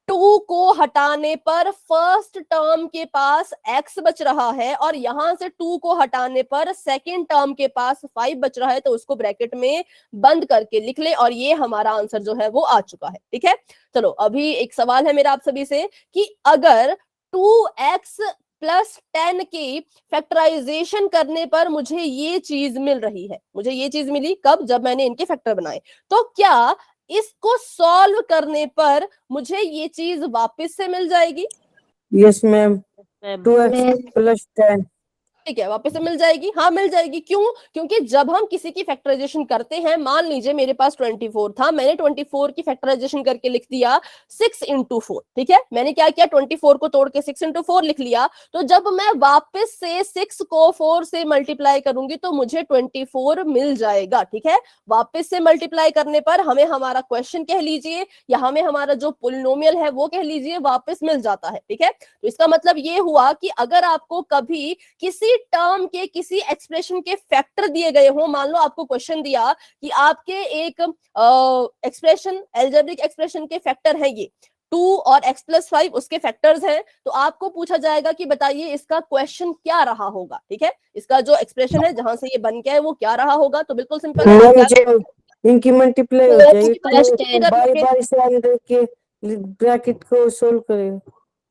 [SPEAKER 2] 2 को हटाने पर फर्स्ट टर्म के पास x बच रहा है, और यहां से 2 को हटाने पर सेकंड टर्म के पास 5 बच रहा है, तो उसको ब्रैकेट में बंद करके लिख ले, और ये हमारा आंसर जो है वो आ चुका है, ठीक है। चलो अभी एक सवाल है मेरा आप सभी से कि अगर 2x प्लस 10 की फैक्टराइजेशन करने पर मुझे ये चीज मिल रही है, मुझे ये चीज मिली कब, जब मैंने इनके फैक्टर बनाए, तो क्या इसको सॉल्व करने पर मुझे ये चीज वापस से मिल जाएगी?
[SPEAKER 5] Yes ma'am.
[SPEAKER 4] Ma'am
[SPEAKER 5] 2x plus 10।
[SPEAKER 2] ठीक है, वापस से मिल जाएगी। हाँ मिल जाएगी। क्यों? क्योंकि जब हम किसी की फैक्टराइजेशन करते हैं, मान लीजिए मेरे पास 24 था, मैंने 24 की फैक्टराइजेशन करके लिख दिया 6 इंटू 4, ठीक है। मैंने क्या किया, 24 को तोड़ के 6 इंटू 4 लिख लिया। तो जब मैं वापस से 6 को 4 से मल्टीप्लाई करूंगी तो मुझे 24 मिल जाएगा, ठीक है। वापस से मल्टीप्लाई करने पर हमें हमारा क्वेश्चन कह लीजिए, या हमें हमारा जो पोलिनोमियल है वो कह लीजिए, वापस मिल जाता है, ठीक है। तो इसका मतलब ये हुआ कि अगर आपको कभी किसी टर्म के, किसी एक्सप्रेशन के फैक्टर दिए गए हो, मान लो आपको क्वेश्चन दिया कि आपके एक एक्सप्रेशन, अलजेब्रिक एक्सप्रेशन के फैक्टर है ये 2 और x+5 उसके फैक्टर्स हैं, तो आपको पूछा जाएगा कि बताइए इसका क्वेश्चन क्या रहा होगा, ठीक है। इसका जो एक्सप्रेशन है जहां से ये बन गया है वो क्या रहा होगा, तो बिल्कुल सिंपल है।
[SPEAKER 5] मैम जब इनकी मल्टीप्लाई हो जाएगी तो बारी बारी से अंदर के ब्रैकेट को सोल्व करें।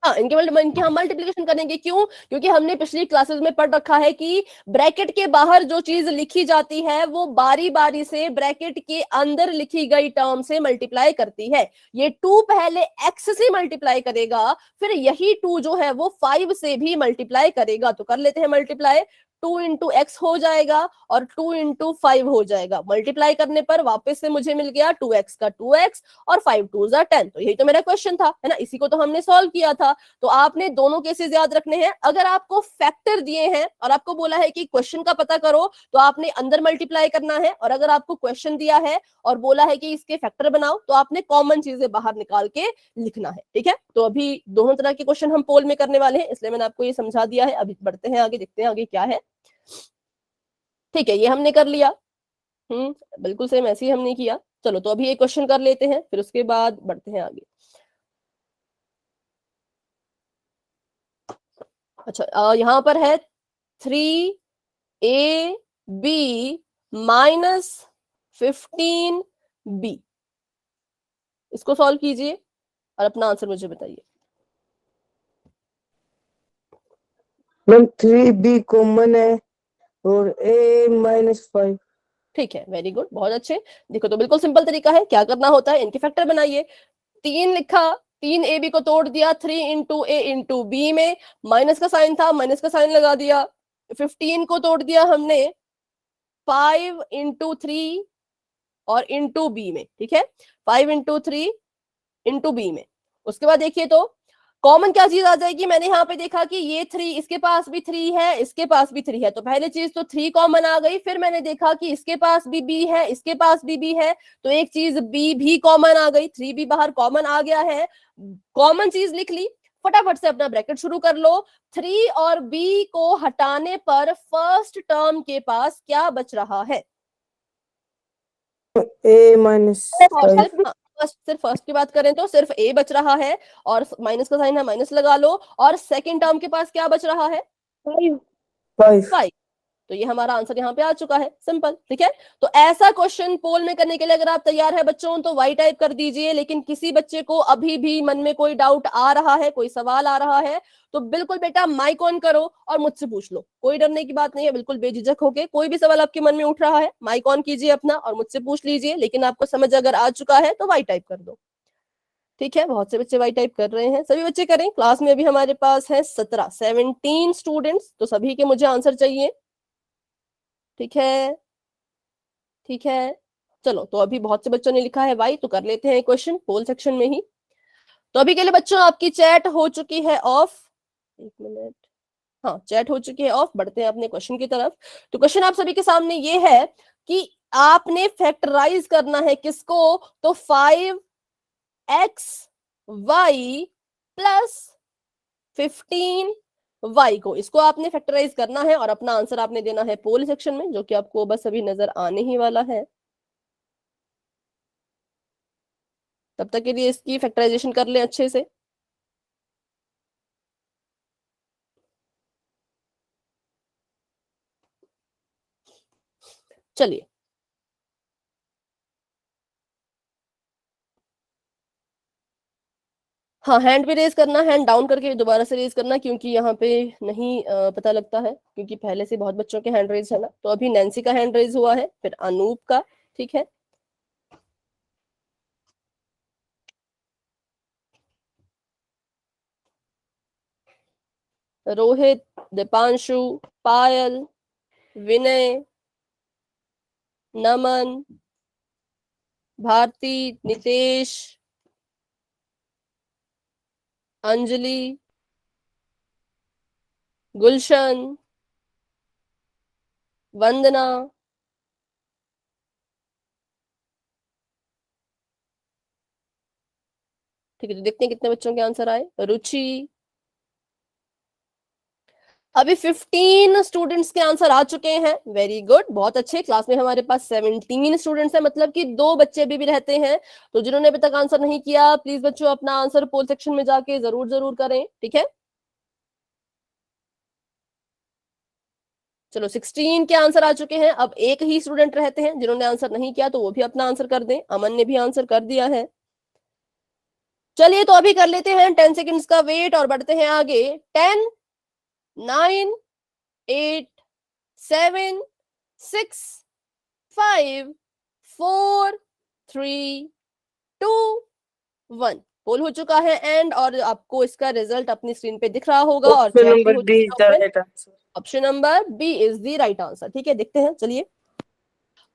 [SPEAKER 2] हाँ, इनके हम मल्टीप्लिकेशन करेंगे। क्यों? क्योंकि हमने पिछली क्लासेस में पढ़ रखा है कि ब्रैकेट के बाहर जो चीज लिखी जाती है वो बारी बारी से ब्रैकेट के अंदर लिखी गई टर्म से मल्टीप्लाई करती है। ये 2 पहले x से मल्टीप्लाई करेगा, फिर यही 2 जो है वो 5 से भी मल्टीप्लाई करेगा। तो कर लेते हैं मल्टीप्लाई। 2 इंटू एक्स हो जाएगा और 2 इंटू 5 हो जाएगा। मल्टीप्लाई करने पर वापस से मुझे मिल गया 2x का 2x और 5 2 10। तो यही तो मेरा क्वेश्चन था, है ना, इसी को तो हमने सॉल्व किया था। तो आपने दोनों केसेस याद रखने हैं। अगर आपको फैक्टर दिए हैं और आपको बोला है कि क्वेश्चन का पता करो, तो आपने अंदर मल्टीप्लाई करना है। और अगर आपको क्वेश्चन दिया है और बोला है कि इसके फैक्टर बनाओ, तो आपने कॉमन चीजें बाहर निकाल के लिखना है। ठीक है, तो अभी दोनों तरह के क्वेश्चन हम पोल में करने वाले हैं, इसलिए मैंने आपको ये समझा दिया है। अभी बढ़ते हैं आगे, देखते हैं आगे क्या है। ठीक है, ये हमने कर लिया। बिल्कुल सेम ऐसे ही हमने किया। चलो, तो अभी एक क्वेश्चन कर लेते हैं, फिर उसके बाद बढ़ते हैं आगे। अच्छा, यहां पर है 3ab माइनस 15b। इसको सॉल्व कीजिए और अपना आंसर मुझे बताइए।
[SPEAKER 5] मैम 3b कॉमन है और a -5।
[SPEAKER 2] ठीक है, वेरी गुड, बहुत अच्छे। देखो, तो बिल्कुल सिंपल तरीका है। क्या करना होता है, इनके फैक्टर बनाइए। 3 लिखा, 3ab को तोड़ दिया 3 इंटू ए इंटू बी में, माइनस का साइन था, माइनस का साइन लगा दिया। 15 को तोड़ दिया हमने 5 इंटू 3 और इंटू बी में। ठीक है, 5 इंटू 3 इंटू बी में। उसके बाद देखिए तो कॉमन क्या चीज आ जाएगी। मैंने यहाँ पे देखा कि ये 3, इसके पास भी 3 है, इसके पास भी 3 है, तो पहले चीज तो 3 कॉमन आ गई। फिर मैंने देखा कि इसके पास भी b है, इसके पास भी b है, तो एक चीज b भी कॉमन आ गई। 3b बाहर कॉमन आ गया है, कॉमन चीज लिख ली। फटाफट से अपना ब्रैकेट शुरू कर लो। 3 और b को हटाने पर फर्स्ट टर्म के पास क्या बच रहा है?
[SPEAKER 5] a -5।
[SPEAKER 2] सिर्फ फर्स्ट की बात करें तो सिर्फ a बच रहा है और माइनस का साइन है, माइनस लगा लो। और सेकंड टर्म के पास क्या बच रहा है?
[SPEAKER 3] 5
[SPEAKER 2] 5। तो ये हमारा आंसर यहाँ पे आ चुका है, सिंपल। ठीक है, तो ऐसा क्वेश्चन पोल में करने के लिए अगर आप तैयार है बच्चों, तो वाई टाइप कर दीजिए। लेकिन किसी बच्चे को अभी भी मन में कोई डाउट आ रहा है, कोई सवाल आ रहा है, तो बिल्कुल बेटा माइक ऑन करो और मुझसे पूछ लो। कोई डरने की बात नहीं है, बिल्कुल बेझिझक होके कोई भी सवाल आपके मन में उठ रहा है, माइक ऑन कीजिए अपना और मुझसे पूछ लीजिए। लेकिन आपको समझ अगर आ चुका है तो वाई टाइप कर दो। ठीक है, बहुत से बच्चे वाई टाइप कर रहे हैं, सभी बच्चे करें। क्लास में अभी हमारे पास है 17 स्टूडेंट्स, तो सभी के मुझे आंसर चाहिए। ठीक है, ठीक है, चलो, तो अभी बहुत से बच्चों ने लिखा है वाई, तो कर लेते हैं क्वेश्चन पोल सेक्शन में ही। तो अभी के लिए बच्चों आपकी चैट हो चुकी है ऑफ। एक मिनट, हाँ, चैट हो चुकी है ऑफ। बढ़ते हैं अपने क्वेश्चन की तरफ। तो क्वेश्चन आप सभी के सामने ये है कि आपने फैक्टराइज करना है किसको? तो 5xy प्लस 15y को, इसको आपने फैक्टराइज करना है और अपना आंसर आपने देना है पोल सेक्शन में, जो कि आपको बस अभी नजर आने ही वाला है। तब तक के लिए इसकी फैक्टराइजेशन कर लें अच्छे से। चलिए, हाँ, हैंड भी रेज करना, हैंड डाउन करके दोबारा से रेज करना, क्योंकि यहाँ पे नहीं पता लगता है, क्योंकि पहले से बहुत बच्चों के हैंड रेज है ना। तो अभी नैन्सी का हैंड रेज हुआ है, फिर अनूप का। ठीक है, रोहित, दीपांशु, पायल, विनय, नमन, भारती, नितेश, अंजलि, गुलशन, वंदना, ठीक है, तो देखते हैं कितने बच्चों के आंसर आए। रुचि, अभी 15 स्टूडेंट्स के आंसर आ चुके हैं। वेरी गुड, बहुत अच्छे। क्लास में हमारे पास 17 स्टूडेंट्स हैं, मतलब कि 2 बच्चे भी रहते हैं। तो जिन्होंने अभी तक आंसर नहीं किया, प्लीज बच्चों अपना आंसर पोल सेक्शन में जाके जरूर जरूर करें। ठीक है, चलो, 16 के आंसर आ चुके हैं। अब एक ही स्टूडेंट रहते हैं जिन्होंने आंसर नहीं किया, तो वो भी अपना आंसर कर दें। अमन ने भी आंसर कर दिया है। चलिए तो अभी कर लेते हैं 10 सेकेंड्स का वेट और बढ़ते हैं आगे। 10, 9, 8, 7, 6, 5, 4, 3, 2, 1। पोल हो चुका है एंड, और आपको इसका रिजल्ट अपनी स्क्रीन पे दिख रहा होगा और
[SPEAKER 5] ऑप्शन
[SPEAKER 2] चैट भी
[SPEAKER 5] नंबर
[SPEAKER 2] हो
[SPEAKER 5] बी इज
[SPEAKER 2] चुका
[SPEAKER 5] द
[SPEAKER 2] है।
[SPEAKER 5] Right answer.
[SPEAKER 2] Option number B is the right answer. ठीक है, देखते हैं। चलिए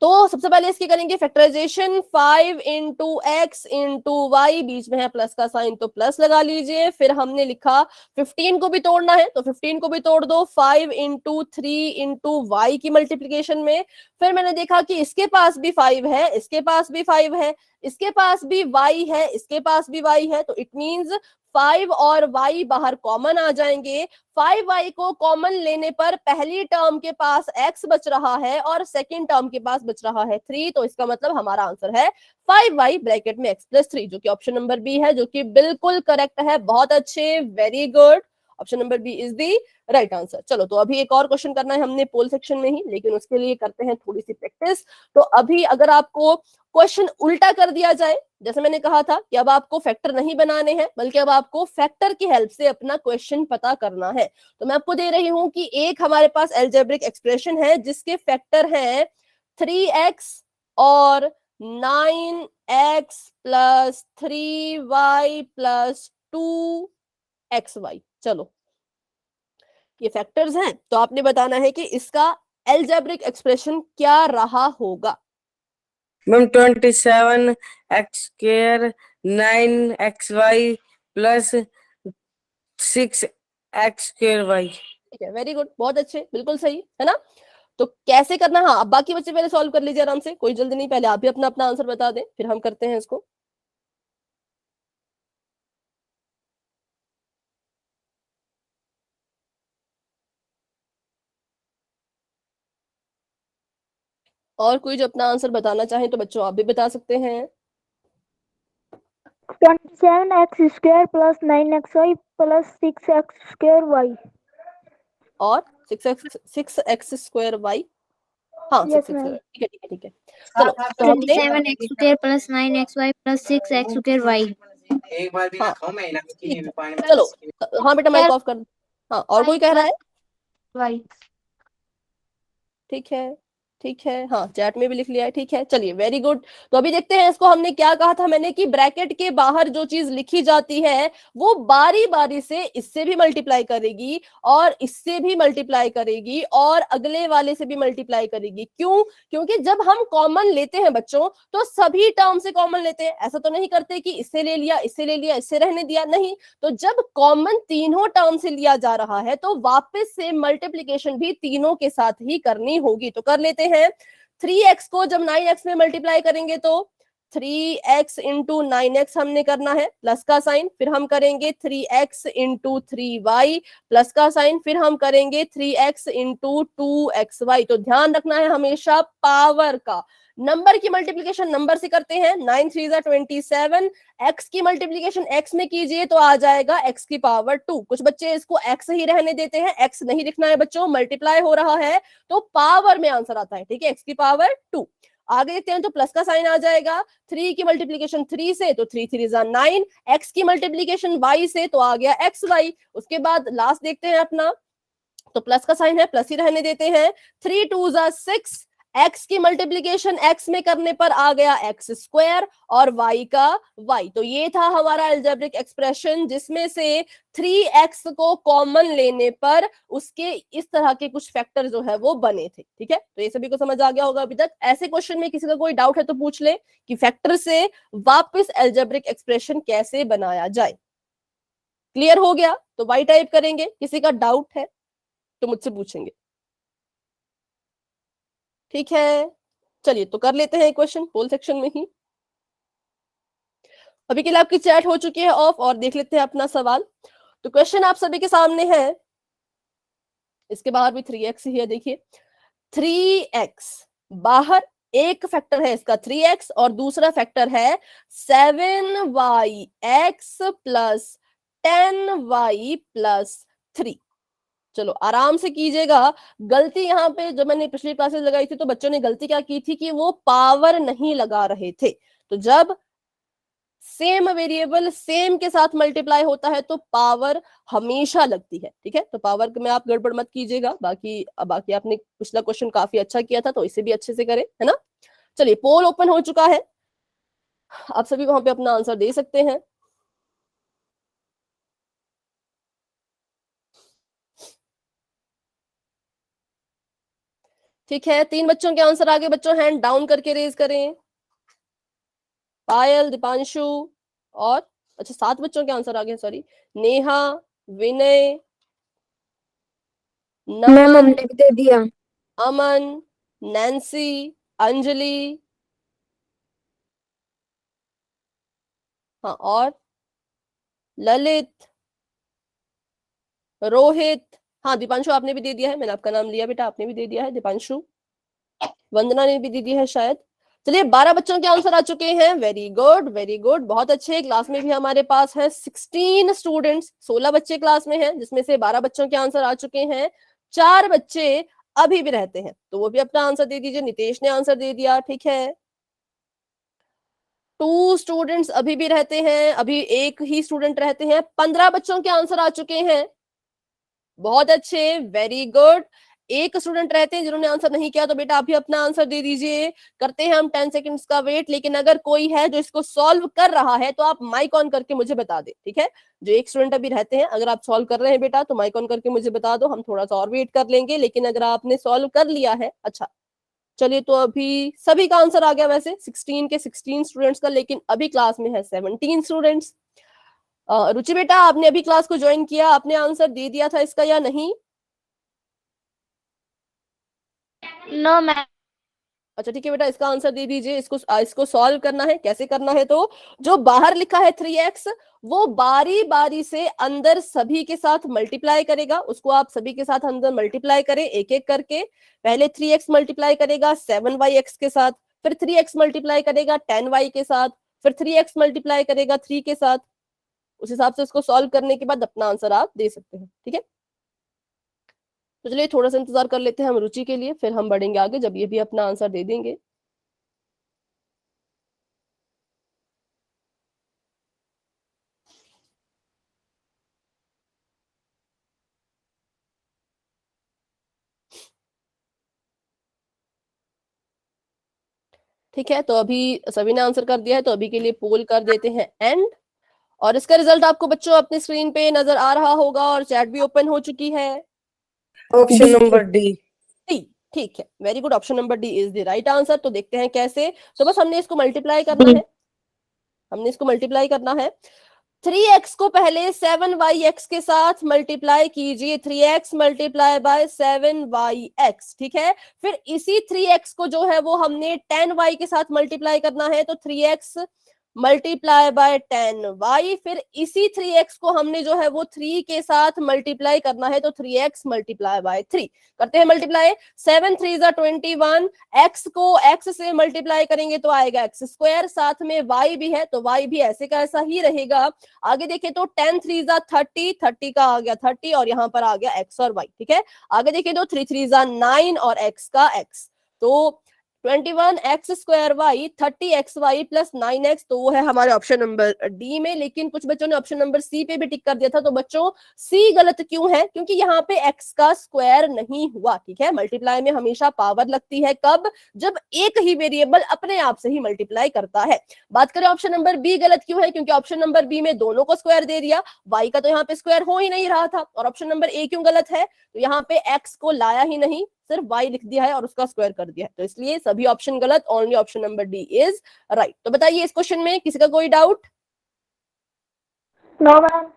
[SPEAKER 2] तो सबसे पहले इसकी करेंगे factorization. 5 into X into Y, बीच में है प्लस का साइन तो प्लस लगा लीजिए। फिर हमने लिखा 15 को भी तोड़ना है तो 15 को भी तोड़ दो 5 इंटू 3 इंटू वाई की मल्टीप्लीकेशन में। फिर मैंने देखा कि इसके पास भी 5 है, इसके पास भी 5 है, इसके पास भी y है, इसके पास भी y है, तो इट मींस 5 और y बाहर कॉमन आ जाएंगे। 5y को कॉमन लेने पर पहली टर्म के पास x बच रहा है और सेकंड टर्म के पास बच रहा है 3, तो इसका मतलब हमारा आंसर है 5y ब्रैकेट में x प्लस 3, जो कि ऑप्शन नंबर बी है, जो कि बिल्कुल करेक्ट है। बहुत अच्छे, very good. Option number B is the right answer. चलो तो अभी एक और क्वेश्चन करना है हमने पोल सेक्शन में ही, लेकिन उसके लिए करते हैं थोड़ी सी प्रैक्टिस। तो अभी अगर आपको क्वेश्चन उल्टा कर दिया जाए, जैसे मैंने कहा था कि अब आपको फैक्टर नहीं बनाने हैं बल्कि अब आपको फैक्टर की हेल्प से अपना क्वेश्चन पता करना है, तो मैं आपको दे रही हूं कि एक हमारे पास एल्जेब्रिक एक्सप्रेशन है जिसके फैक्टर हैं 3x और 9x plus 3y plus 2xy। चलो ये फैक्टर्स हैं, तो आपने बताना है कि इसका एल्जेब्रिक एक्सप्रेशन क्या रहा होगा।
[SPEAKER 5] Ma'am 27 x square 9 x y plus 6 x square y.
[SPEAKER 2] ठीक है, वेरी गुड, बहुत अच्छे, बिल्कुल सही है ना। तो कैसे करना, हाँ अब बाकी बच्चे पहले सॉल्व कर लीजिए आराम से, कोई जल्दी नहीं, पहले आप भी अपना अपना आंसर बता दें फिर हम करते हैं इसको। और कोई जो अपना आंसर बताना चाहे तो बच्चों आप भी बता सकते हैं।
[SPEAKER 3] 27x square plus 9xy plus 6x square y.
[SPEAKER 2] और 6x स्क्वायर वाई, हाँ
[SPEAKER 3] यस
[SPEAKER 2] 6x
[SPEAKER 3] मैम।
[SPEAKER 2] स्क्वायर, ठीक है ठीक है ठीक है। चलो तो हमने
[SPEAKER 6] 27x square plus 9xy plus 6x square y.
[SPEAKER 2] हाँ ठीक है, चलो हाँ बेटा माइक ऑफ कर दो। हाँ और कोई कह रहा है?
[SPEAKER 6] वाई।
[SPEAKER 2] ठीक है ठीक है, हाँ चैट में भी लिख लिया है, ठीक है चलिए वेरी गुड। तो अभी देखते हैं इसको, हमने क्या कहा था मैंने कि ब्रैकेट के बाहर जो चीज लिखी जाती है वो बारी बारी से इससे भी मल्टीप्लाई करेगी और इससे भी मल्टीप्लाई करेगी और अगले वाले से भी मल्टीप्लाई करेगी। क्यों? क्योंकि जब हम कॉमन लेते हैं बच्चों तो सभी टर्म से कॉमन लेते हैं, ऐसा तो नहीं करते कि इससे ले लिया इससे ले लिया इससे रहने दिया, नहीं। तो जब कॉमन तीनों टर्म से लिया जा रहा है तो वापस से मल्टीप्लीकेशन भी तीनों के साथ ही करनी होगी। तो कर लेते हैं। 3x को जब 9x में मल्टीप्लाई करेंगे तो 3x इंटू 9x हमने करना है, प्लस का साइन, फिर हम करेंगे 3x इंटू 3y प्लस का साइन, फिर हम करेंगे 3x इंटू 2xy। तो ध्यान रखना है हमेशा पावर का, नंबर की मल्टीप्लीकेशन नंबर से करते हैं। 9 3 27, x की मल्टीप्लीकेशन x में कीजिए तो आ जाएगा x की पावर 2। कुछ बच्चे इसको x ही रहने देते हैं, x नहीं लिखना है बच्चों, मल्टीप्लाई हो रहा है तो पावर में आंसर आता है, ठीक है, x की पावर 2। आगे देखते हैं तो प्लस का साइन आ जाएगा, 3 की मल्टीप्लीकेशन 3 से तो 3 3 9, x की मल्टीप्लीकेशन y से तो आ गया xy। उसके बाद लास्ट देखते हैं अपना, तो प्लस का साइन है, प्लस ही रहने देते हैं। 3 2 6, x की मल्टीप्लीकेशन x में करने पर आ गया x स्क्वायर और y का y। तो ये था हमारा अलजेब्रिक एक्सप्रेशन जिसमें से 3x को कॉमन लेने पर उसके इस तरह के कुछ फैक्टर जो है वो बने थे। ठीक है, तो ये सभी को समझ आ गया होगा अभी तक। ऐसे क्वेश्चन में किसी का कोई डाउट है तो पूछ ले कि फैक्टर से वापस अलजेब्रिक एक्सप्रेशन कैसे बनाया जाए। क्लियर हो गया? तो y टाइप करेंगे, किसी का डाउट है तो मुझसे पूछेंगे। ठीक है, चलिए तो कर लेते हैं क्वेश्चन पोल सेक्शन में ही। अभी के लिए आपकी चैट हो चुकी है ऑफ, और देख लेते हैं अपना सवाल। तो क्वेश्चन आप सभी के सामने है, इसके बाहर भी 3x ही है, देखिए 3x बाहर एक फैक्टर है इसका 3x और दूसरा फैक्टर है 7yx प्लस 10y प्लस 3। चलो आराम से कीजिएगा। गलती यहाँ पे जब मैंने पिछली क्लासेस लगाई थी तो बच्चों ने गलती क्या की थी कि वो पावर नहीं लगा रहे थे। तो जब सेम वेरिएबल सेम के साथ मल्टीप्लाई होता है तो पावर हमेशा लगती है, ठीक है। तो पावर में आप गड़बड़ मत कीजिएगा। बाकी आपने पिछला क्वेश्चन काफी अच्छा किया था, तो इसे भी अच्छे से करें, है ना। चलिए, पोल ओपन हो चुका है, आप सभी वहां पे अपना आंसर दे सकते हैं। ठीक है, 3 बच्चों के आंसर आगे, बच्चों हैंड डाउन करके रेज करें। पायल, दीपांशु और अच्छा 7 बच्चों के आंसर आगे, सॉरी। नेहा, विनय,
[SPEAKER 3] मैम
[SPEAKER 2] नमन,
[SPEAKER 3] हमने भी दे दिया।
[SPEAKER 2] अमन, नैन्सी, अंजलि, हाँ, और ललित, रोहित, हाँ दीपांशु आपने भी दे दिया है, मैंने आपका नाम लिया बेटा, आपने भी दे दिया है दीपांशु। वंदना ने भी दे दिया है शायद। चलिए, 12 बच्चों के आंसर आ चुके हैं। वेरी गुड, वेरी गुड, बहुत अच्छे। क्लास में भी हमारे पास है 16 स्टूडेंट्स, 16 बच्चे क्लास में हैं, जिसमें से 12 बच्चों के आंसर आ चुके हैं। 4 बच्चे अभी भी रहते हैं, तो वो भी अपना आंसर दे दीजिए। नितेश ने आंसर दे दिया, ठीक है। 2 स्टूडेंट्स अभी भी रहते हैं, अभी एक ही स्टूडेंट रहते हैं। 15 बच्चों के आंसर आ चुके हैं, बहुत अच्छे, वेरी गुड। एक स्टूडेंट रहते हैं जिन्होंने आंसर नहीं किया, तो बेटा आप भी अपना आंसर दे दीजिए। करते हैं हम 10 सेकंड्स का वेट, लेकिन अगर कोई है जो इसको सॉल्व कर रहा है तो आप माइक ऑन करके मुझे बता दे, ठीक है। जो एक स्टूडेंट अभी रहते हैं, अगर आप सॉल्व कर रहे हैं बेटा तो माइक ऑन करके मुझे बता दो, हम थोड़ा सा और वेट कर लेंगे। लेकिन अगर आपने सॉल्व कर लिया है, अच्छा चलिए, तो अभी सभी का आंसर आ गया वैसे 16 के 16 स्टूडेंट्स का, लेकिन अभी क्लास में है 17 स्टूडेंट्स। रुचि बेटा, आपने अभी क्लास को ज्वाइन किया, आपने आंसर दे दिया था इसका या नहीं?
[SPEAKER 3] No ma'am.
[SPEAKER 2] अच्छा ठीक है बेटा, इसका आंसर दे दीजिए। इसको सॉल्व करना है, कैसे करना है, तो जो बाहर लिखा है 3x, वो बारी बारी से अंदर सभी के साथ मल्टीप्लाई करेगा। उसको आप सभी के साथ अंदर मल्टीप्लाई करें एक एक करके। पहले 3x मल्टीप्लाई करेगा 7yx के साथ, फिर 3x मल्टीप्लाई करेगा 10y के साथ, फिर 3x मल्टीप्लाई करेगा 3 के साथ। उस हिसाब से उसको सॉल्व करने के बाद अपना आंसर आप दे सकते हैं, ठीक है। तो चलिए, थोड़ा सा इंतजार कर लेते हैं हम रुचि के लिए, फिर हम बढ़ेंगे आगे जब ये भी अपना आंसर दे देंगे। ठीक है, तो अभी सभी ने आंसर कर दिया है, तो अभी के लिए पोल कर देते हैं एंड। और इसका रिजल्ट आपको बच्चों अपने स्क्रीन पे नजर आ रहा होगा, और चैट भी ओपन हो चुकी है।
[SPEAKER 5] Option number D.
[SPEAKER 2] डी, ठीक है, very good, option number D is the right answer. तो देखते हैं कैसे। तो बस हमने इसको मल्टीप्लाई करना है, हमने इसको मल्टीप्लाई करना है। 3x को पहले 7yx के साथ मल्टीप्लाई कीजिए, 3x मल्टीप्लाई बाय 7yx, ठीक है। फिर इसी 3x को जो है वो हमने 10y के साथ मल्टीप्लाई करना है, तो 3x मल्टीप्लाई बाय 10y। फिर इसी 3x को हमने जो है वो 3 के साथ मल्टीप्लाई करना है, तो 3x मल्टीप्लाई बाय 3। करते हैं मल्टीप्लाई। 7 3 जा 21, x को x से मल्टीप्लाई करेंगे तो आएगा x स्क्वायर, साथ में y भी है तो y भी ऐसे का ऐसा ही रहेगा। आगे देखें तो 10 3 जा 30, 30 का आ गया 30, और यहाँ पर आ गया x और y, ठीक है। आगे देखें तो 3 3 जा 9 और x का x, तो 21x square y 30xy plus 9x, तो वो है हमारे ऑप्शन नंबर डी में। लेकिन कुछ बच्चों ने ऑप्शन नंबर सी पे भी टिक कर दिया था, तो बच्चों सी गलत क्यों है? क्योंकि यहाँ पे x का स्क्वायर नहीं हुआ, ठीक है। मल्टीप्लाई में हमेशा पावर लगती है, कब? जब एक ही वेरिएबल अपने आप से ही मल्टीप्लाई करता है। बात करें ऑप्शन नंबर बी गलत क्यों है, क्योंकि ऑप्शन नंबर बी में दोनों को स्क्वायर दे दिया, y का तो यहाँ पे स्क्वायर हो ही नहीं रहा था। और ऑप्शन नंबर ए क्यों गलत है, तो यहाँ पे x को लाया ही नहीं, सिर्फ y लिख दिया है और उसका स्क्वायर कर दिया है, तो इसलिए सभी ऑप्शन गलत, only option number D is right. तो बताइए इस क्वेश्चन में किसी का कोई डाउट?
[SPEAKER 3] No ma'am.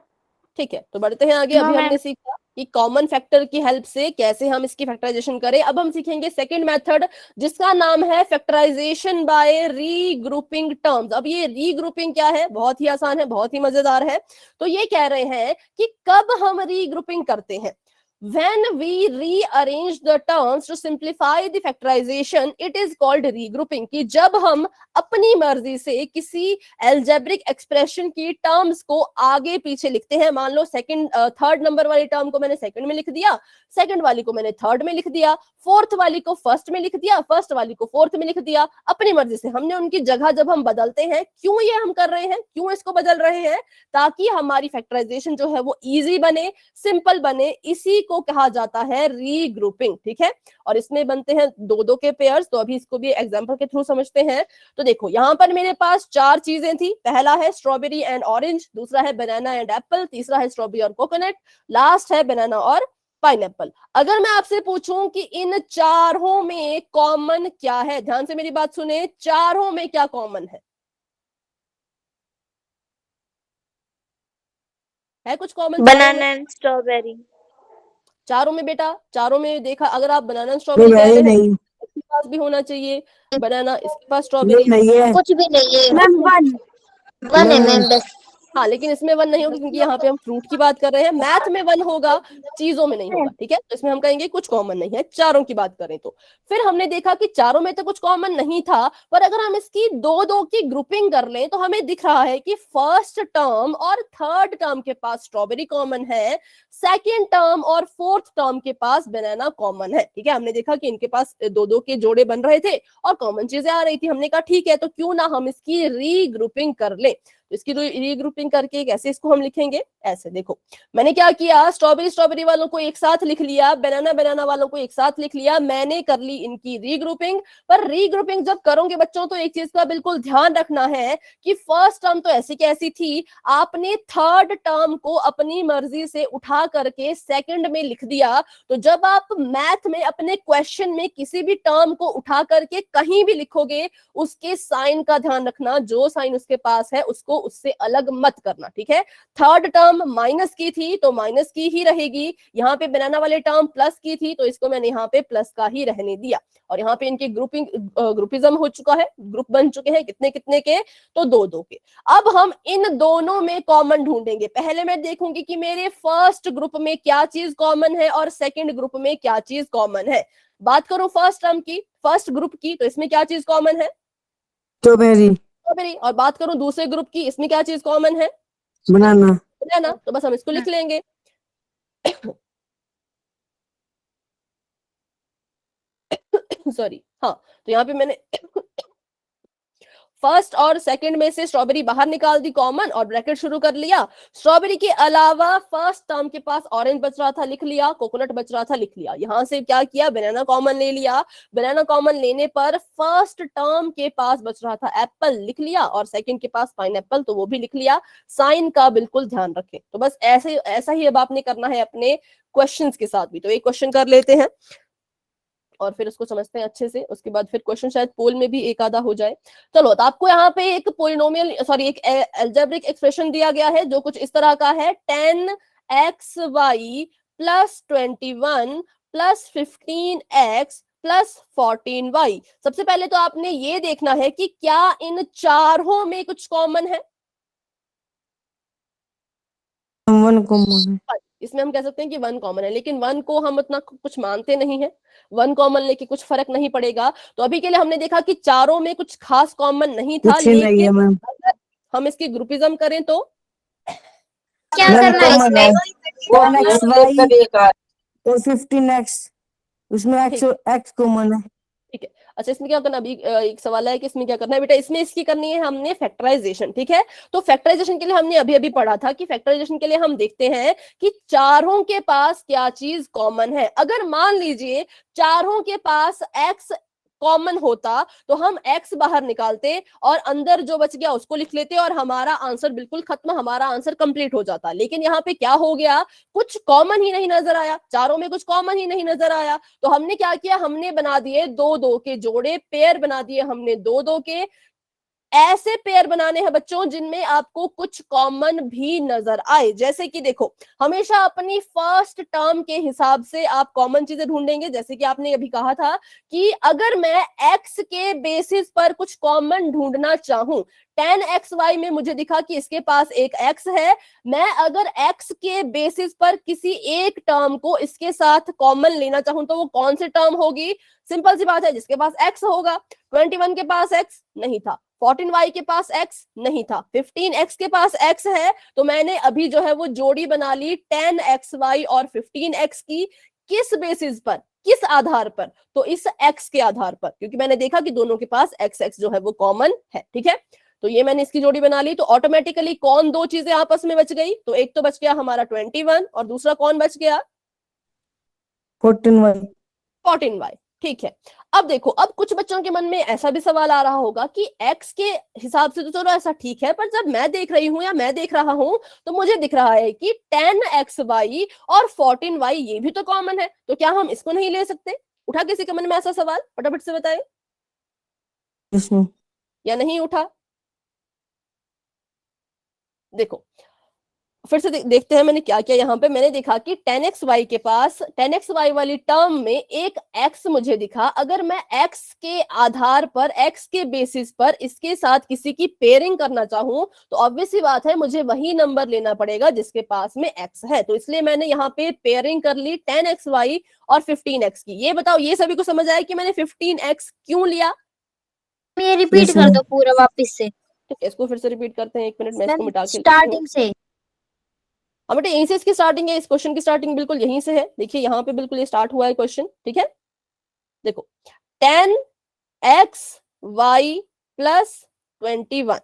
[SPEAKER 2] ठीक है, तो बढ़ते हैं आगे। अभी हमने सीखा कि कॉमन फैक्टर की हेल्प से कैसे हम इसकी फैक्टराइजेशन करें। अब हम सीखेंगे सेकंड मेथड, जिसका नाम है फैक्टराइजेशन बाय रीग्रुपिंग टर्म्स। अब ये रीग्रुपिंग क्या है? बहुत ही आसान है, बहुत ही मजेदार है। तो ये कह रहे हैं कि कब हम रीग्रुपिंग करते हैं, when we rearrange the terms to simplify the factorization, it is called regrouping। कि जब हम अपनी मर्जी से किसी एल्जेब्रिक एक्सप्रेशन की टर्म्स को आगे पीछे लिखते हैं, मान लो सेकंड थर्ड नंबर वाली टर्म को मैंने सेकंड में लिख दिया, सेकंड वाली को मैंने थर्ड में लिख दिया, फोर्थ वाली को फर्स्ट में लिख दिया, फर्स्ट वाली को फोर्थ में लिख दिया, अपनी मर्जी से हमने उनकी जगह जब हम बदलते हैं, क्यों ये हम कर रहे हैं, क्यों इसको बदल रहे हैं, ताकि हमारी फैक्टराइजेशन जो है वो इजी बने, सिंपल बने, इसी को कहा जाता है रीग्रुपिंग। ठीक है, और इसमें बनते हैं दो दो के पेयर्स। तो अभी इसको भी एग्जांपल के थ्रू समझते हैं। तो देखो यहाँ पर मेरे पास चार चीजें थी, पहला है स्ट्रॉबेरी एंड ऑरेंज, दूसरा है बनाना एंड एप्पल, तीसरा है स्ट्रॉबेरी और कोकोनट, लास्ट है बनाना और पाइनएप्पल। अगर मैं आपसे पूछूं कि इन चारों में कॉमन क्या है, ध्यान से मेरी बात सुने, चारों में क्या कॉमन है कुछ कॉमन?
[SPEAKER 3] Banana and strawberry.
[SPEAKER 2] चारों में बेटा, चारों में देखा, अगर आप बनाना स्ट्रॉबेरी कह रहे हैं, इसके पास भी होना चाहिए बनाना, इसके पास स्ट्रॉबेरी
[SPEAKER 5] नहीं है
[SPEAKER 3] कुछ भी नहीं है
[SPEAKER 5] मैम,
[SPEAKER 3] वन है मैम बस।
[SPEAKER 2] हाँ, लेकिन इसमें वन नहीं होगा क्योंकि यहाँ पे हम फ्रूट की बात कर रहे हैं। मैथ में वन होगा, चीजों में नहीं होगा। ठीक है, तो इसमें हम कहेंगे कुछ कॉमन नहीं है, चारों की बात करें तो। फिर हमने देखा कि चारों में तो कुछ कॉमन नहीं था, पर अगर हम इसकी दो दो की ग्रुपिंग कर लें तो हमें दिख रहा है कि फर्स्ट टर्म और थर्ड टर्म के पास स्ट्रॉबेरी कॉमन है, सेकेंड टर्म और फोर्थ टर्म के पास बनाना कॉमन है। ठीक है, हमने देखा कि इनके पास दो दो के जोड़े बन रहे थे और कॉमन चीजें आ रही थी। हमने कहा ठीक है, तो क्यों ना हम इसकी रीग्रुपिंग कर ले। इसकी रीग्रुपिंग करके कैसे इसको हम लिखेंगे, ऐसे देखो, मैंने क्या किया, स्ट्रॉबेरी स्ट्रॉबेरी वालों को एक साथ लिख लिया, बनाना बनाना वालों को एक साथ लिख लिया, मैंने कर ली इनकी रीग्रुपिंग। पर रीग्रुपिंग जब करोगे बच्चों तो एक चीज का बिल्कुल ध्यान रखना है कि फर्स्ट टर्म तो ऐसी कैसी थी, आपने थर्ड टर्म को अपनी मर्जी से उठा करके सेकंड में लिख दिया। तो जब आप मैथ में अपने क्वेश्चन में किसी भी टर्म को उठा करके कहीं भी लिखोगे, उसके साइन का ध्यान रखना, जो साइन उसके पास है उसको उससे अलग मत करना। ठीक है, थर्ड टर्म माइनस की थी तो माइनस की ही रहेगी, यहाँ पे बनाना वाले टर्म प्लस की थी तो इसको मैंने यहाँ पे प्लस का ही रहने दिया। और यहाँ पे इनके ग्रुपिज्म हो चुका है, ग्रुप बन चुके हैं कितने कितने के, तो दो दो के। अब हम इन दोनों में कॉमन ढूंढेंगे। पहले मैं देखूंगी कि मेरे फर्स्ट ग्रुप में क्या चीज कॉमन है और सेकंड ग्रुप में क्या चीज कॉमन है। बात करूं फर्स्ट टर्म की, फर्स्ट ग्रुप की, तो इसमें क्या चीज कॉमन है,
[SPEAKER 5] स्ट्रॉबेरी।
[SPEAKER 2] स्ट्रॉबेरी। और बात करूं दूसरे ग्रुप की, इसमें क्या चीज कॉमन है,
[SPEAKER 5] बनाना।
[SPEAKER 2] बनाना। तो बस हम इसको लिख लेंगे। सॉरी, हाँ, तो यहाँ पे मैंने फर्स्ट और सेकंड में से स्ट्रॉबेरी बाहर निकाल दी कॉमन और ब्रैकेट शुरू कर लिया। स्ट्रॉबेरी के अलावा फर्स्ट टर्म के पास ऑरेंज बच रहा था, लिख लिया, कोकोनट बच रहा था, लिख लिया। यहां से क्या किया, बनाना कॉमन ले लिया, बनाना कॉमन लेने पर फर्स्ट टर्म के पास बच रहा था एप्पल, लिख लिया, और सेकंड के पास पाइनएप्पल, तो वो भी लिख लिया। साइन का बिल्कुल ध्यान रखें। तो बस ऐसे ऐसा ही अब आपने करना है अपने क्वेश्चंस के साथ भी। तो एक क्वेश्चन कर लेते हैं और फिर उसको समझते हैं अच्छे से, उसके बाद फिर क्वेश्चन शायद पोल में भी एक आधा हो जाए। चलो, तो आपको यहाँ पे एक पोलिनोमियल सॉरी एक एल्जेब्रिक एक्सप्रेशन दिया गया है जो कुछ इस तरह का है, 10xy plus 21 plus 15x plus 14y। सबसे पहले तो आपने ये देखना है कि क्या इन चारों में कुछ कॉमन है।
[SPEAKER 5] वन कॉमन है।
[SPEAKER 2] इसमें हम कह सकते हैं कि वन कॉमन है, लेकिन वन को हम उतना कुछ मानते नहीं है, वन कॉमन लेके कुछ फर्क नहीं पड़ेगा। तो अभी के लिए हमने देखा कि चारों में कुछ खास कॉमन नहीं था,
[SPEAKER 5] कुछ नहीं है
[SPEAKER 2] लेकिन
[SPEAKER 5] मैम।
[SPEAKER 2] अगर हम इसकी ग्रुपिज्म करें तो
[SPEAKER 3] क्या करना है इसमें?
[SPEAKER 5] 1xy और 15x, उसमें x कॉमन है।
[SPEAKER 2] ठीक है। अच्छा, इसमें क्या करना, अभी एक सवाल है कि इसमें क्या करना है बेटा, इसमें इसकी करनी है हमने फैक्टराइजेशन। ठीक है, तो फैक्टराइजेशन के लिए हमने अभी अभी पढ़ा था कि फैक्टराइजेशन के लिए हम देखते हैं कि चारों के पास क्या चीज कॉमन है। अगर मान लीजिए चारों के पास x कॉमन होता तो हम x बाहर निकालते और अंदर जो बच गया उसको लिख लेते और हमारा आंसर बिल्कुल खत्म, हमारा आंसर कंप्लीट हो जाता। लेकिन यहाँ पे क्या हो गया, कुछ कॉमन ही नहीं नजर आया, चारों में कुछ कॉमन ही नहीं नजर आया। तो हमने क्या किया, हमने बना दिए दो दो के जोड़े, पेयर बना दिए हमने दो दो के। ऐसे पेयर बनाने हैं बच्चों जिनमें आपको कुछ कॉमन भी नजर आए। जैसे कि देखो, हमेशा अपनी फर्स्ट टर्म के हिसाब से आप कॉमन चीजें ढूंढेंगे। जैसे कि आपने अभी कहा था कि अगर मैं x के बेसिस पर कुछ कॉमन ढूंढना चाहूं, 10xy में मुझे दिखा कि इसके पास एक x है, मैं अगर x के बेसिस पर किसी एक टर्म को इसके साथ कॉमन लेना चाहूं तो वो कौन सी टर्म होगी? सिंपल सी बात है, जिसके पास x होगा। 21 के पास x नहीं था, 14y के पास x नहीं था, 15x के पास x है, तो मैंने अभी जो है वो जोड़ी बना ली 10xy और 15x की। किस बेसिस पर, किस आधार पर? तो इस x के आधार पर, क्योंकि मैंने देखा कि दोनों के पास x जो है वो कॉमन है। ठीक है, तो ये मैंने इसकी जोड़ी बना ली। तो ऑटोमेटिकली कौन दो चीजें आपस में बच गई? तो एक तो बच गया हमारा 21 और दूसरा कौन बच गया?
[SPEAKER 5] 14y।
[SPEAKER 2] 14y। ठीक है, अब देखो, अब कुछ बच्चों के मन में ऐसा भी सवाल आ रहा होगा कि x के हिसाब से तो चलो ऐसा ठीक है, पर जब मैं देख रही हूं या मैं देख रहा हूं तो मुझे दिख रहा है कि 10xy और 14y ये भी तो कॉमन है, तो क्या हम इसको नहीं ले सकते? उठा किसी के मन में ऐसा सवाल? फटाफट से बताएं।
[SPEAKER 5] इसमें
[SPEAKER 2] या नहीं उठा? देखो, फिर से देखते हैं मैंने क्या किया। यहाँ पे मैंने देखा कि 10xy के पास, 10xy वाली टर्म में एक x मुझे दिखा। अगर मैं x के आधार पर, x के बेसिस पर इसके साथ किसी की पेयरिंग करना चाहूं तो ऑब्वियस सी बात है मुझे वही नंबर लेना पड़ेगा जिसके पास में x है। तो इसलिए मैंने यहाँ पे पेयरिंग कर ली 10xy और 15x की। ये बताओ, ये सभी को समझ आया कि मैंने 15x क्यों लिया?
[SPEAKER 6] ये रिपीट कर दो पूरा वापस से।
[SPEAKER 2] ठीक है, इसको फिर से रिपीट करते हैं। एक मिनट मैं इसको मिटा के
[SPEAKER 6] स्टार्टिंग से।
[SPEAKER 2] हाँ बेटा, यहीं से इसकी स्टार्टिंग है, इस क्वेश्चन की स्टार्टिंग बिल्कुल यहीं से है। देखिए यहाँ पे बिल्कुल ये स्टार्ट हुआ है क्वेश्चन। ठीक है, देखो 10xy plus 21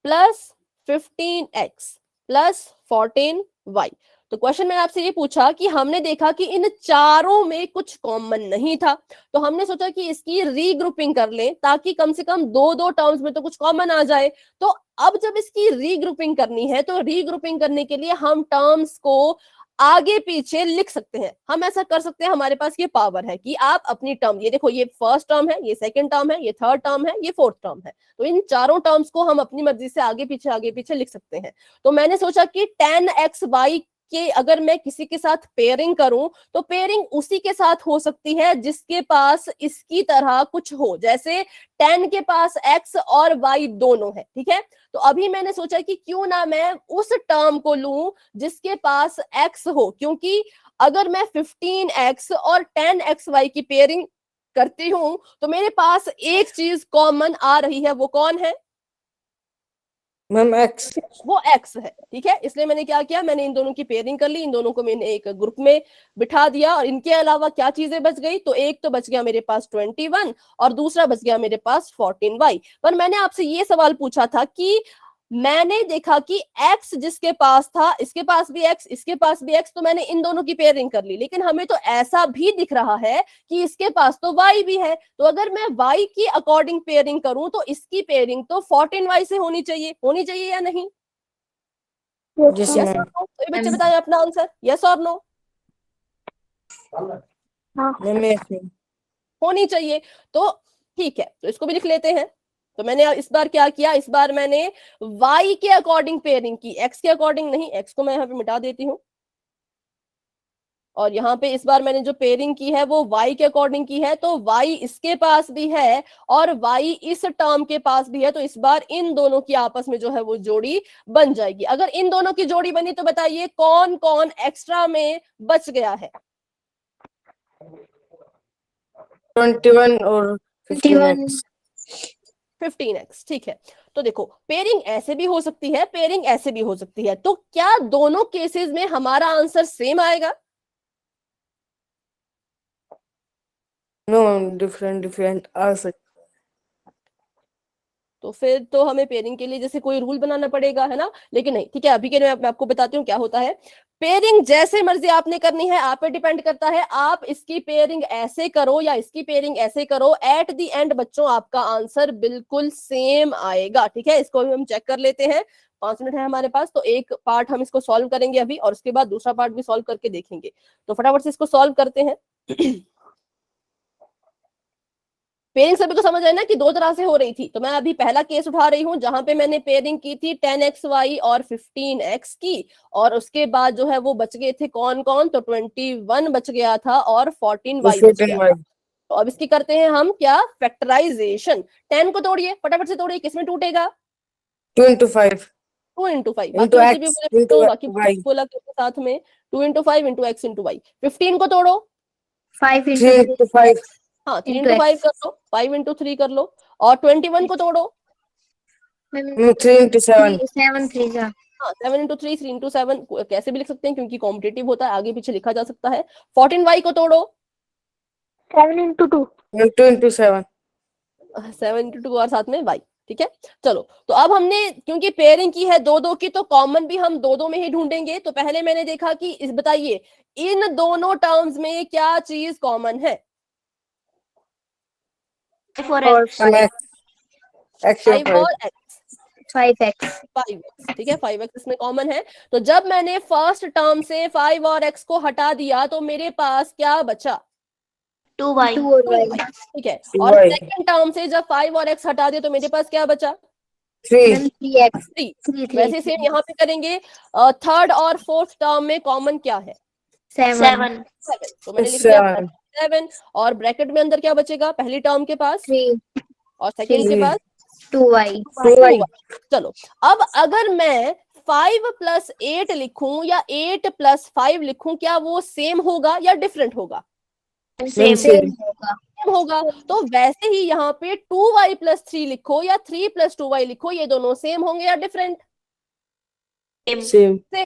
[SPEAKER 2] plus 15x plus 14y। तो क्वेश्चन में आपसे ये पूछा कि हमने देखा कि इन चारों में कुछ कॉमन नहीं था, तो हमने सोचा कि इसकी रीग्रुपिंग कर लें ताकि कम से कम दो दो टर्म्स में तो कुछ कॉमन आ जाए। तो अब जब इसकी रीग्रुपिंग करनी है तो रीग्रुपिंग करने के लिए हम टर्म्स को आगे पीछे लिख सकते हैं। हम ऐसा कर सकते हैं, हमारे पास ये पावर है कि आप अपनी टर्म, ये देखो, ये फर्स्ट टर्म है, ये सेकंड टर्म है, ये थर्ड टर्म है, ये फोर्थ टर्म है, तो इन चारों टर्म्स को हम अपनी मर्जी से आगे पीछे लिख सकते हैं। तो मैंने सोचा कि 10xy के अगर मैं किसी के साथ पेयरिंग करूं तो पेयरिंग उसी के साथ हो सकती है जिसके पास इसकी तरह कुछ हो। जैसे 10 के पास x और y दोनों है। ठीक है, तो अभी मैंने सोचा कि क्यों ना मैं उस टर्म को लूं जिसके पास x हो, क्योंकि अगर मैं 15x और 10xy की पेयरिंग करती हूं तो मेरे पास एक चीज कॉमन आ रही है। वो कौन है?
[SPEAKER 5] Ma'am x।
[SPEAKER 2] वो x है। ठीक है, इसलिए मैंने क्या किया, मैंने इन दोनों की पेयरिंग कर ली, इन दोनों को मैंने एक ग्रुप में बिठा दिया। और इनके अलावा क्या चीजें बच गई? तो एक तो बच गया मेरे पास 21 और दूसरा बच गया मेरे पास 14y। पर मैंने आपसे ये सवाल पूछा था कि मैंने देखा कि x जिसके पास था, इसके पास भी x, इसके पास भी x, तो मैंने इन दोनों की पेयरिंग कर ली। लेकिन हमें तो ऐसा भी दिख रहा है कि इसके पास तो y भी है, तो अगर मैं y की अकॉर्डिंग पेयरिंग करूं तो इसकी पेयरिंग तो 14y से होनी चाहिए या नहीं?
[SPEAKER 5] Yes,
[SPEAKER 2] yes
[SPEAKER 5] ma'am.
[SPEAKER 2] और नो? तो ये बच्चे बताएं अपना आंसर, यस और नो?
[SPEAKER 5] Ma'am yes, ma'am.
[SPEAKER 2] होनी चाहिए। तो ठीक है, तो इसको भी लिख लेते हैं। तो मैंने इस बार क्या किया, इस बार मैंने y के अकॉर्डिंग पेयरिंग की, x के अकॉर्डिंग नहीं। x को मैं यहाँ पे मिटा देती हूँ, और यहाँ पे इस बार मैंने जो पेयरिंग की है वो y के अकॉर्डिंग की है। तो y इसके पास भी है और y इस टर्म के पास भी है, तो इस बार इन दोनों की आपस में जो है वो जोड़ी बन जाएगी। अगर इन दोनों की जोड़ी बनी तो बताइए कौन कौन एक्स्ट्रा में बच गया है?
[SPEAKER 5] 21 और 15x।
[SPEAKER 2] 15x। ठीक है, तो देखो, पेयरिंग ऐसे भी हो सकती है, पेयरिंग ऐसे भी हो सकती है, तो क्या दोनों केसेस में हमारा आंसर सेम आएगा?
[SPEAKER 5] नो मैम, डिफरेंट आ सकते।
[SPEAKER 2] तो फिर तो हमें पेयरिंग के लिए जैसे कोई रूल बनाना पड़ेगा, है ना? लेकिन नहीं, ठीक है, अभी के लिए मैं आपको बताती हूँ क्या होता है। पेयरिंग जैसे मर्जी आपने करनी है, आप पे डिपेंड करता है। आप इसकी पेयरिंग ऐसे करो या इसकी पेयरिंग ऐसे करो, एट द एंड बच्चों आपका आंसर बिल्कुल सेम आएगा। ठीक है, इसको भी हम चेक कर लेते हैं। 5 मिनट है हमारे पास, तो एक पार्ट हम इसको सॉल्व करेंगे अभी, और उसके बाद दूसरा पार्ट भी सॉल्व करके देखेंगे। तो फटाफट से इसको सॉल्व करते हैं। पेयरिंग सभी को समझ आए ना कि दो तरह से हो रही थी। तो मैं अभी पहला केस उठा रही हूँ जहां पे मैंने पेयरिंग की थी 10xy और 15x की, और उसके बाद जो है वो बच गए थे कौन कौन, तो 21 बच गया था और 14y बच गया था। तो अब इसकी करते हैं हम क्या, फैक्टराइजेशन। 10 को तोड़िए, फटाफट से तोड़िए, किसमें टूटेगा,
[SPEAKER 5] 2 into 5
[SPEAKER 2] 2 into 5,
[SPEAKER 5] into
[SPEAKER 2] बाकी बच्चे भी
[SPEAKER 5] x
[SPEAKER 2] बोले
[SPEAKER 5] into
[SPEAKER 2] तो बाकी
[SPEAKER 5] y,
[SPEAKER 2] बोला करके साथ में 2 into 5 into x into y। 15 को तोड़ो,
[SPEAKER 6] 5
[SPEAKER 5] 3
[SPEAKER 6] into
[SPEAKER 5] into 5
[SPEAKER 2] हाँ 3
[SPEAKER 6] into
[SPEAKER 2] into 5
[SPEAKER 6] x।
[SPEAKER 2] कर लो, 5 into 3 कर लो, और 21 को तोड़ो,
[SPEAKER 5] 3 into 7
[SPEAKER 6] 7 3 जा।
[SPEAKER 2] हाँ 7 into 3, 3 into 7 कैसे भी लिख सकते हैं क्योंकि कॉम्पिटिटिव होता है, आगे पीछे लिखा जा सकता है। 14y को तोड़ो,
[SPEAKER 3] 7 into 2
[SPEAKER 5] and 2 into 7
[SPEAKER 2] 7 into 2 और साथ में y। ठीक है, चलो तो अब हमने क्योंकि पेयरिंग की है दो दो की, तो कॉमन भी हम दो दो में ही ढूंढेंगे। तो पहले मैंने देखा कि इस बताइए इन दोनों टर्म्स में क्या चीज कॉमन है,
[SPEAKER 6] 4x
[SPEAKER 5] 5x x
[SPEAKER 2] 5
[SPEAKER 5] 5
[SPEAKER 2] और x,
[SPEAKER 6] 5x
[SPEAKER 2] 5x। ठीक है, 5x इसमें कॉमन है। तो जब मैंने फर्स्ट टर्म से 5 और x को हटा दिया तो मेरे पास क्या बचा,
[SPEAKER 6] 2y 2 और y।
[SPEAKER 2] 2y। ठीक है, और
[SPEAKER 5] y
[SPEAKER 2] सेकंड टर्म से जब 5 और x हटा दिया तो मेरे पास क्या बचा,
[SPEAKER 5] 3
[SPEAKER 6] 3x
[SPEAKER 2] 3। वैसे सेम यहाँ पे करेंगे, थर्ड और फोर्थ टर्म में कॉमन क्या है,
[SPEAKER 6] 7
[SPEAKER 2] 7। तो मैंने लिख दिया
[SPEAKER 5] 7
[SPEAKER 2] 7, और ब्रैकेट में अंदर क्या बचेगा, पहली टर्म के पास
[SPEAKER 6] 3
[SPEAKER 2] और सेकंड के
[SPEAKER 5] 3
[SPEAKER 2] पास
[SPEAKER 6] 2y
[SPEAKER 5] 2y
[SPEAKER 2] 2y। चलो अब अगर मैं 5 + 8 लिखूं या 8 + 5 लिखूं, क्या वो सेम होगा या डिफरेंट होगा,
[SPEAKER 5] same
[SPEAKER 6] होगा।
[SPEAKER 2] सेम होगा। तो वैसे ही यहाँ पे 2y + 3 लिखो या 3 + 2y लिखो, ये दोनों सेम होंगे या डिफरेंट,
[SPEAKER 5] same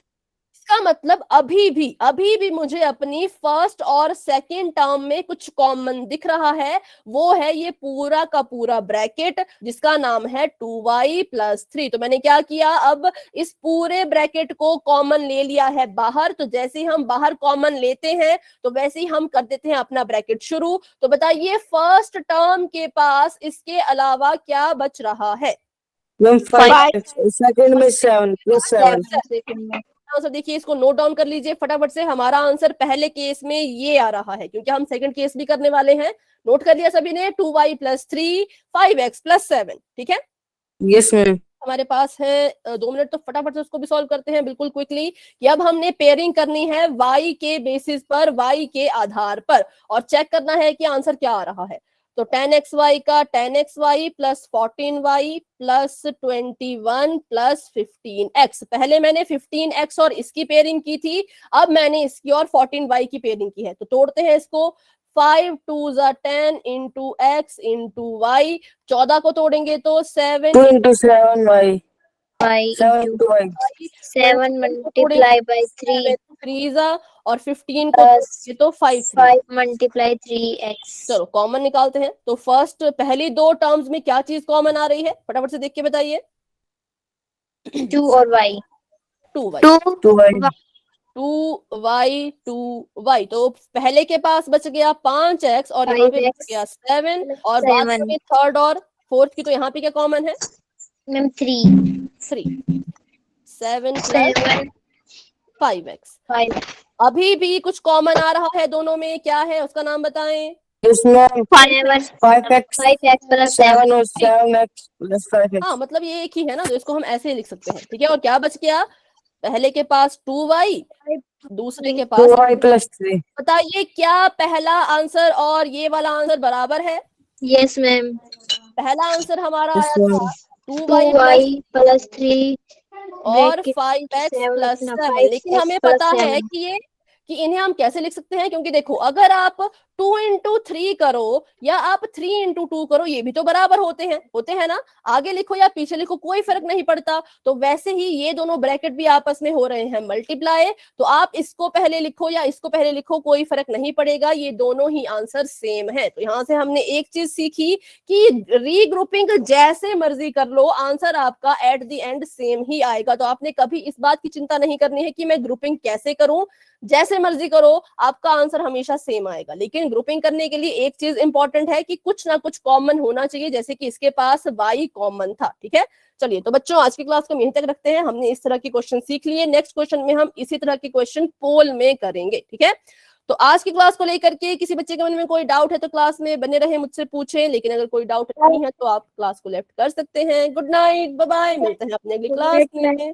[SPEAKER 2] इसका मतलब अभी भी मुझे अपनी फर्स्ट और सेकंड टर्म में कुछ कॉमन दिख रहा है, वो है ये पूरा का पूरा ब्रैकेट जिसका नाम है 2y + 3। तो मैंने क्या किया, अब इस पूरे ब्रैकेट को कॉमन ले लिया है बाहर। तो जैसे ही हम बाहर कॉमन लेते हैं तो वैसे ही हम कर देते हैं अपना ब्रैकेट शुरू। तो बताइए फर्स्ट टर्म के पास इसके अलावा क्या बच रहा है,
[SPEAKER 5] मैम 5 सेकंड में 7 plus 7
[SPEAKER 2] आंसर देखिए, इसको नोट डाउन कर लीजिए फटाफट से। हमारा आंसर पहले केस में ये आ रहा है क्योंकि हम सेकंड केस भी करने वाले हैं। नोट कर लिया सभी ने, 2y + 3 5x + 7। ठीक है,
[SPEAKER 5] yes मैम
[SPEAKER 2] हमारे पास है 2 मिनट, तो फटाफट से उसको भी सॉल्व करते हैं बिल्कुल क्विकली। कि अब हमने पेयरिंग करनी है y के बेसिस पर, y के आधार पर, और चेक करना है कि आंसर क्या आ रहा है। तो 10xy का 10xy + 14y + 21 + 15x। पहले मैंने 15x और इसकी पेयरिंग की थी, अब मैंने इसकी और 14y की पेयरिंग की है। तो तोड़ते हैं इसको, 5 2 10 into x into y। 14 को तोड़ेंगे तो 7
[SPEAKER 5] 2 into 7 y
[SPEAKER 6] 5
[SPEAKER 5] 7
[SPEAKER 6] into
[SPEAKER 5] into y
[SPEAKER 6] 7 multiply by 3
[SPEAKER 2] 3 और 15 को
[SPEAKER 6] plus
[SPEAKER 2] तोड़ेंगे तो 5
[SPEAKER 6] 5 multiply 3x।
[SPEAKER 2] चलो कॉमन निकालते हैं। तो फर्स्ट पहली दो टर्म्स में क्या चीज कॉमन आ रही है, फटाफट से देख के बताइए।
[SPEAKER 6] 2 और y
[SPEAKER 2] 2y
[SPEAKER 5] 2y
[SPEAKER 2] 2y 2y। तो पहले के पास बच गया 5x और यहाँ पे बच
[SPEAKER 6] 5x
[SPEAKER 2] गया 7, और बात
[SPEAKER 6] 7
[SPEAKER 2] करें थर्ड और फोर्थ की तो यहाँ पे क्या कॉमन है,
[SPEAKER 6] मैम 3
[SPEAKER 2] 3। 7 +
[SPEAKER 6] 7
[SPEAKER 2] 5x।
[SPEAKER 6] 5
[SPEAKER 2] अभी भी कुछ कॉमन आ रहा है दोनों में, क्या है उसका नाम बताएं,
[SPEAKER 5] yes ma'am
[SPEAKER 6] 5x
[SPEAKER 5] 5x
[SPEAKER 6] plus
[SPEAKER 5] 7 और 7x plus 5x
[SPEAKER 2] हाँ मतलब ये एक ही है ना, तो इसको हम ऐसे ही लिख सकते हैं। ठीक है, और क्या बच गया, पहले के पास 2y, दूसरे के पास
[SPEAKER 5] 2y plus 3
[SPEAKER 2] बताइए क्या पहला आंसर और ये वाला आंसर बराबर है।
[SPEAKER 6] yes ma'am.
[SPEAKER 2] पहला आंसर हमारा
[SPEAKER 5] yes
[SPEAKER 2] आया
[SPEAKER 5] मैम
[SPEAKER 2] था 2y
[SPEAKER 6] 2y plus 3
[SPEAKER 2] और
[SPEAKER 6] bracket
[SPEAKER 2] 5x
[SPEAKER 6] 7
[SPEAKER 2] +
[SPEAKER 6] ना
[SPEAKER 2] 7।
[SPEAKER 6] 5x
[SPEAKER 2] लेकिन हमें
[SPEAKER 6] plus
[SPEAKER 2] पता है
[SPEAKER 6] 7
[SPEAKER 2] कि इन्हें हम कैसे लिख सकते हैं, क्योंकि देखो अगर आप 2 into 3 करो या आप 3 into 2 करो, ये भी तो बराबर होते हैं ना। आगे लिखो या पीछे लिखो कोई फर्क नहीं पड़ता। तो वैसे ही ये दोनों ब्रैकेट भी आपस में हो रहे हैं मल्टीप्लाई। तो आप इसको पहले लिखो या इसको पहले लिखो, कोई फर्क नहीं पड़ेगा, ये दोनों ही आंसर सेम है। तो यहाँ से हमने एक चीज सीखी कि रीग्रुपिंग जैसे मर्जी कर लो, आंसर आपका एट द एंड सेम ही आएगा। तो आपने कभी इस बात की चिंता नहीं करनी है कि मैं ग्रुपिंग कैसे करूं, जैसे मर्जी करो आपका आंसर हमेशा सेम आएगा। लेकिन ग्रुपिंग करने के लिए एक चीज इंपॉर्टेंट है कि कुछ ना कुछ कॉमन होना चाहिए, जैसे कि इसके पास y कॉमन था। ठीक है, चलिए तो बच्चों आज की क्लास को यहीं तक रखते हैं। हमने इस तरह के क्वेश्चन सीख लिए, नेक्स्ट क्वेश्चन में हम इसी तरह के क्वेश्चन पोल में करेंगे। ठीक है, तो आज की क्लास को लेकर के किसी बच्चे के मन में कोई डाउट है तो क्लास में बने रहे, मुझसे पूछें, लेकिन अगर कोई डाउट नहीं है तो आप क्लास को लेफ्ट कर सकते हैं। गुड नाइट, बाय बाय, मिलते हैं अपने अगली क्लास में।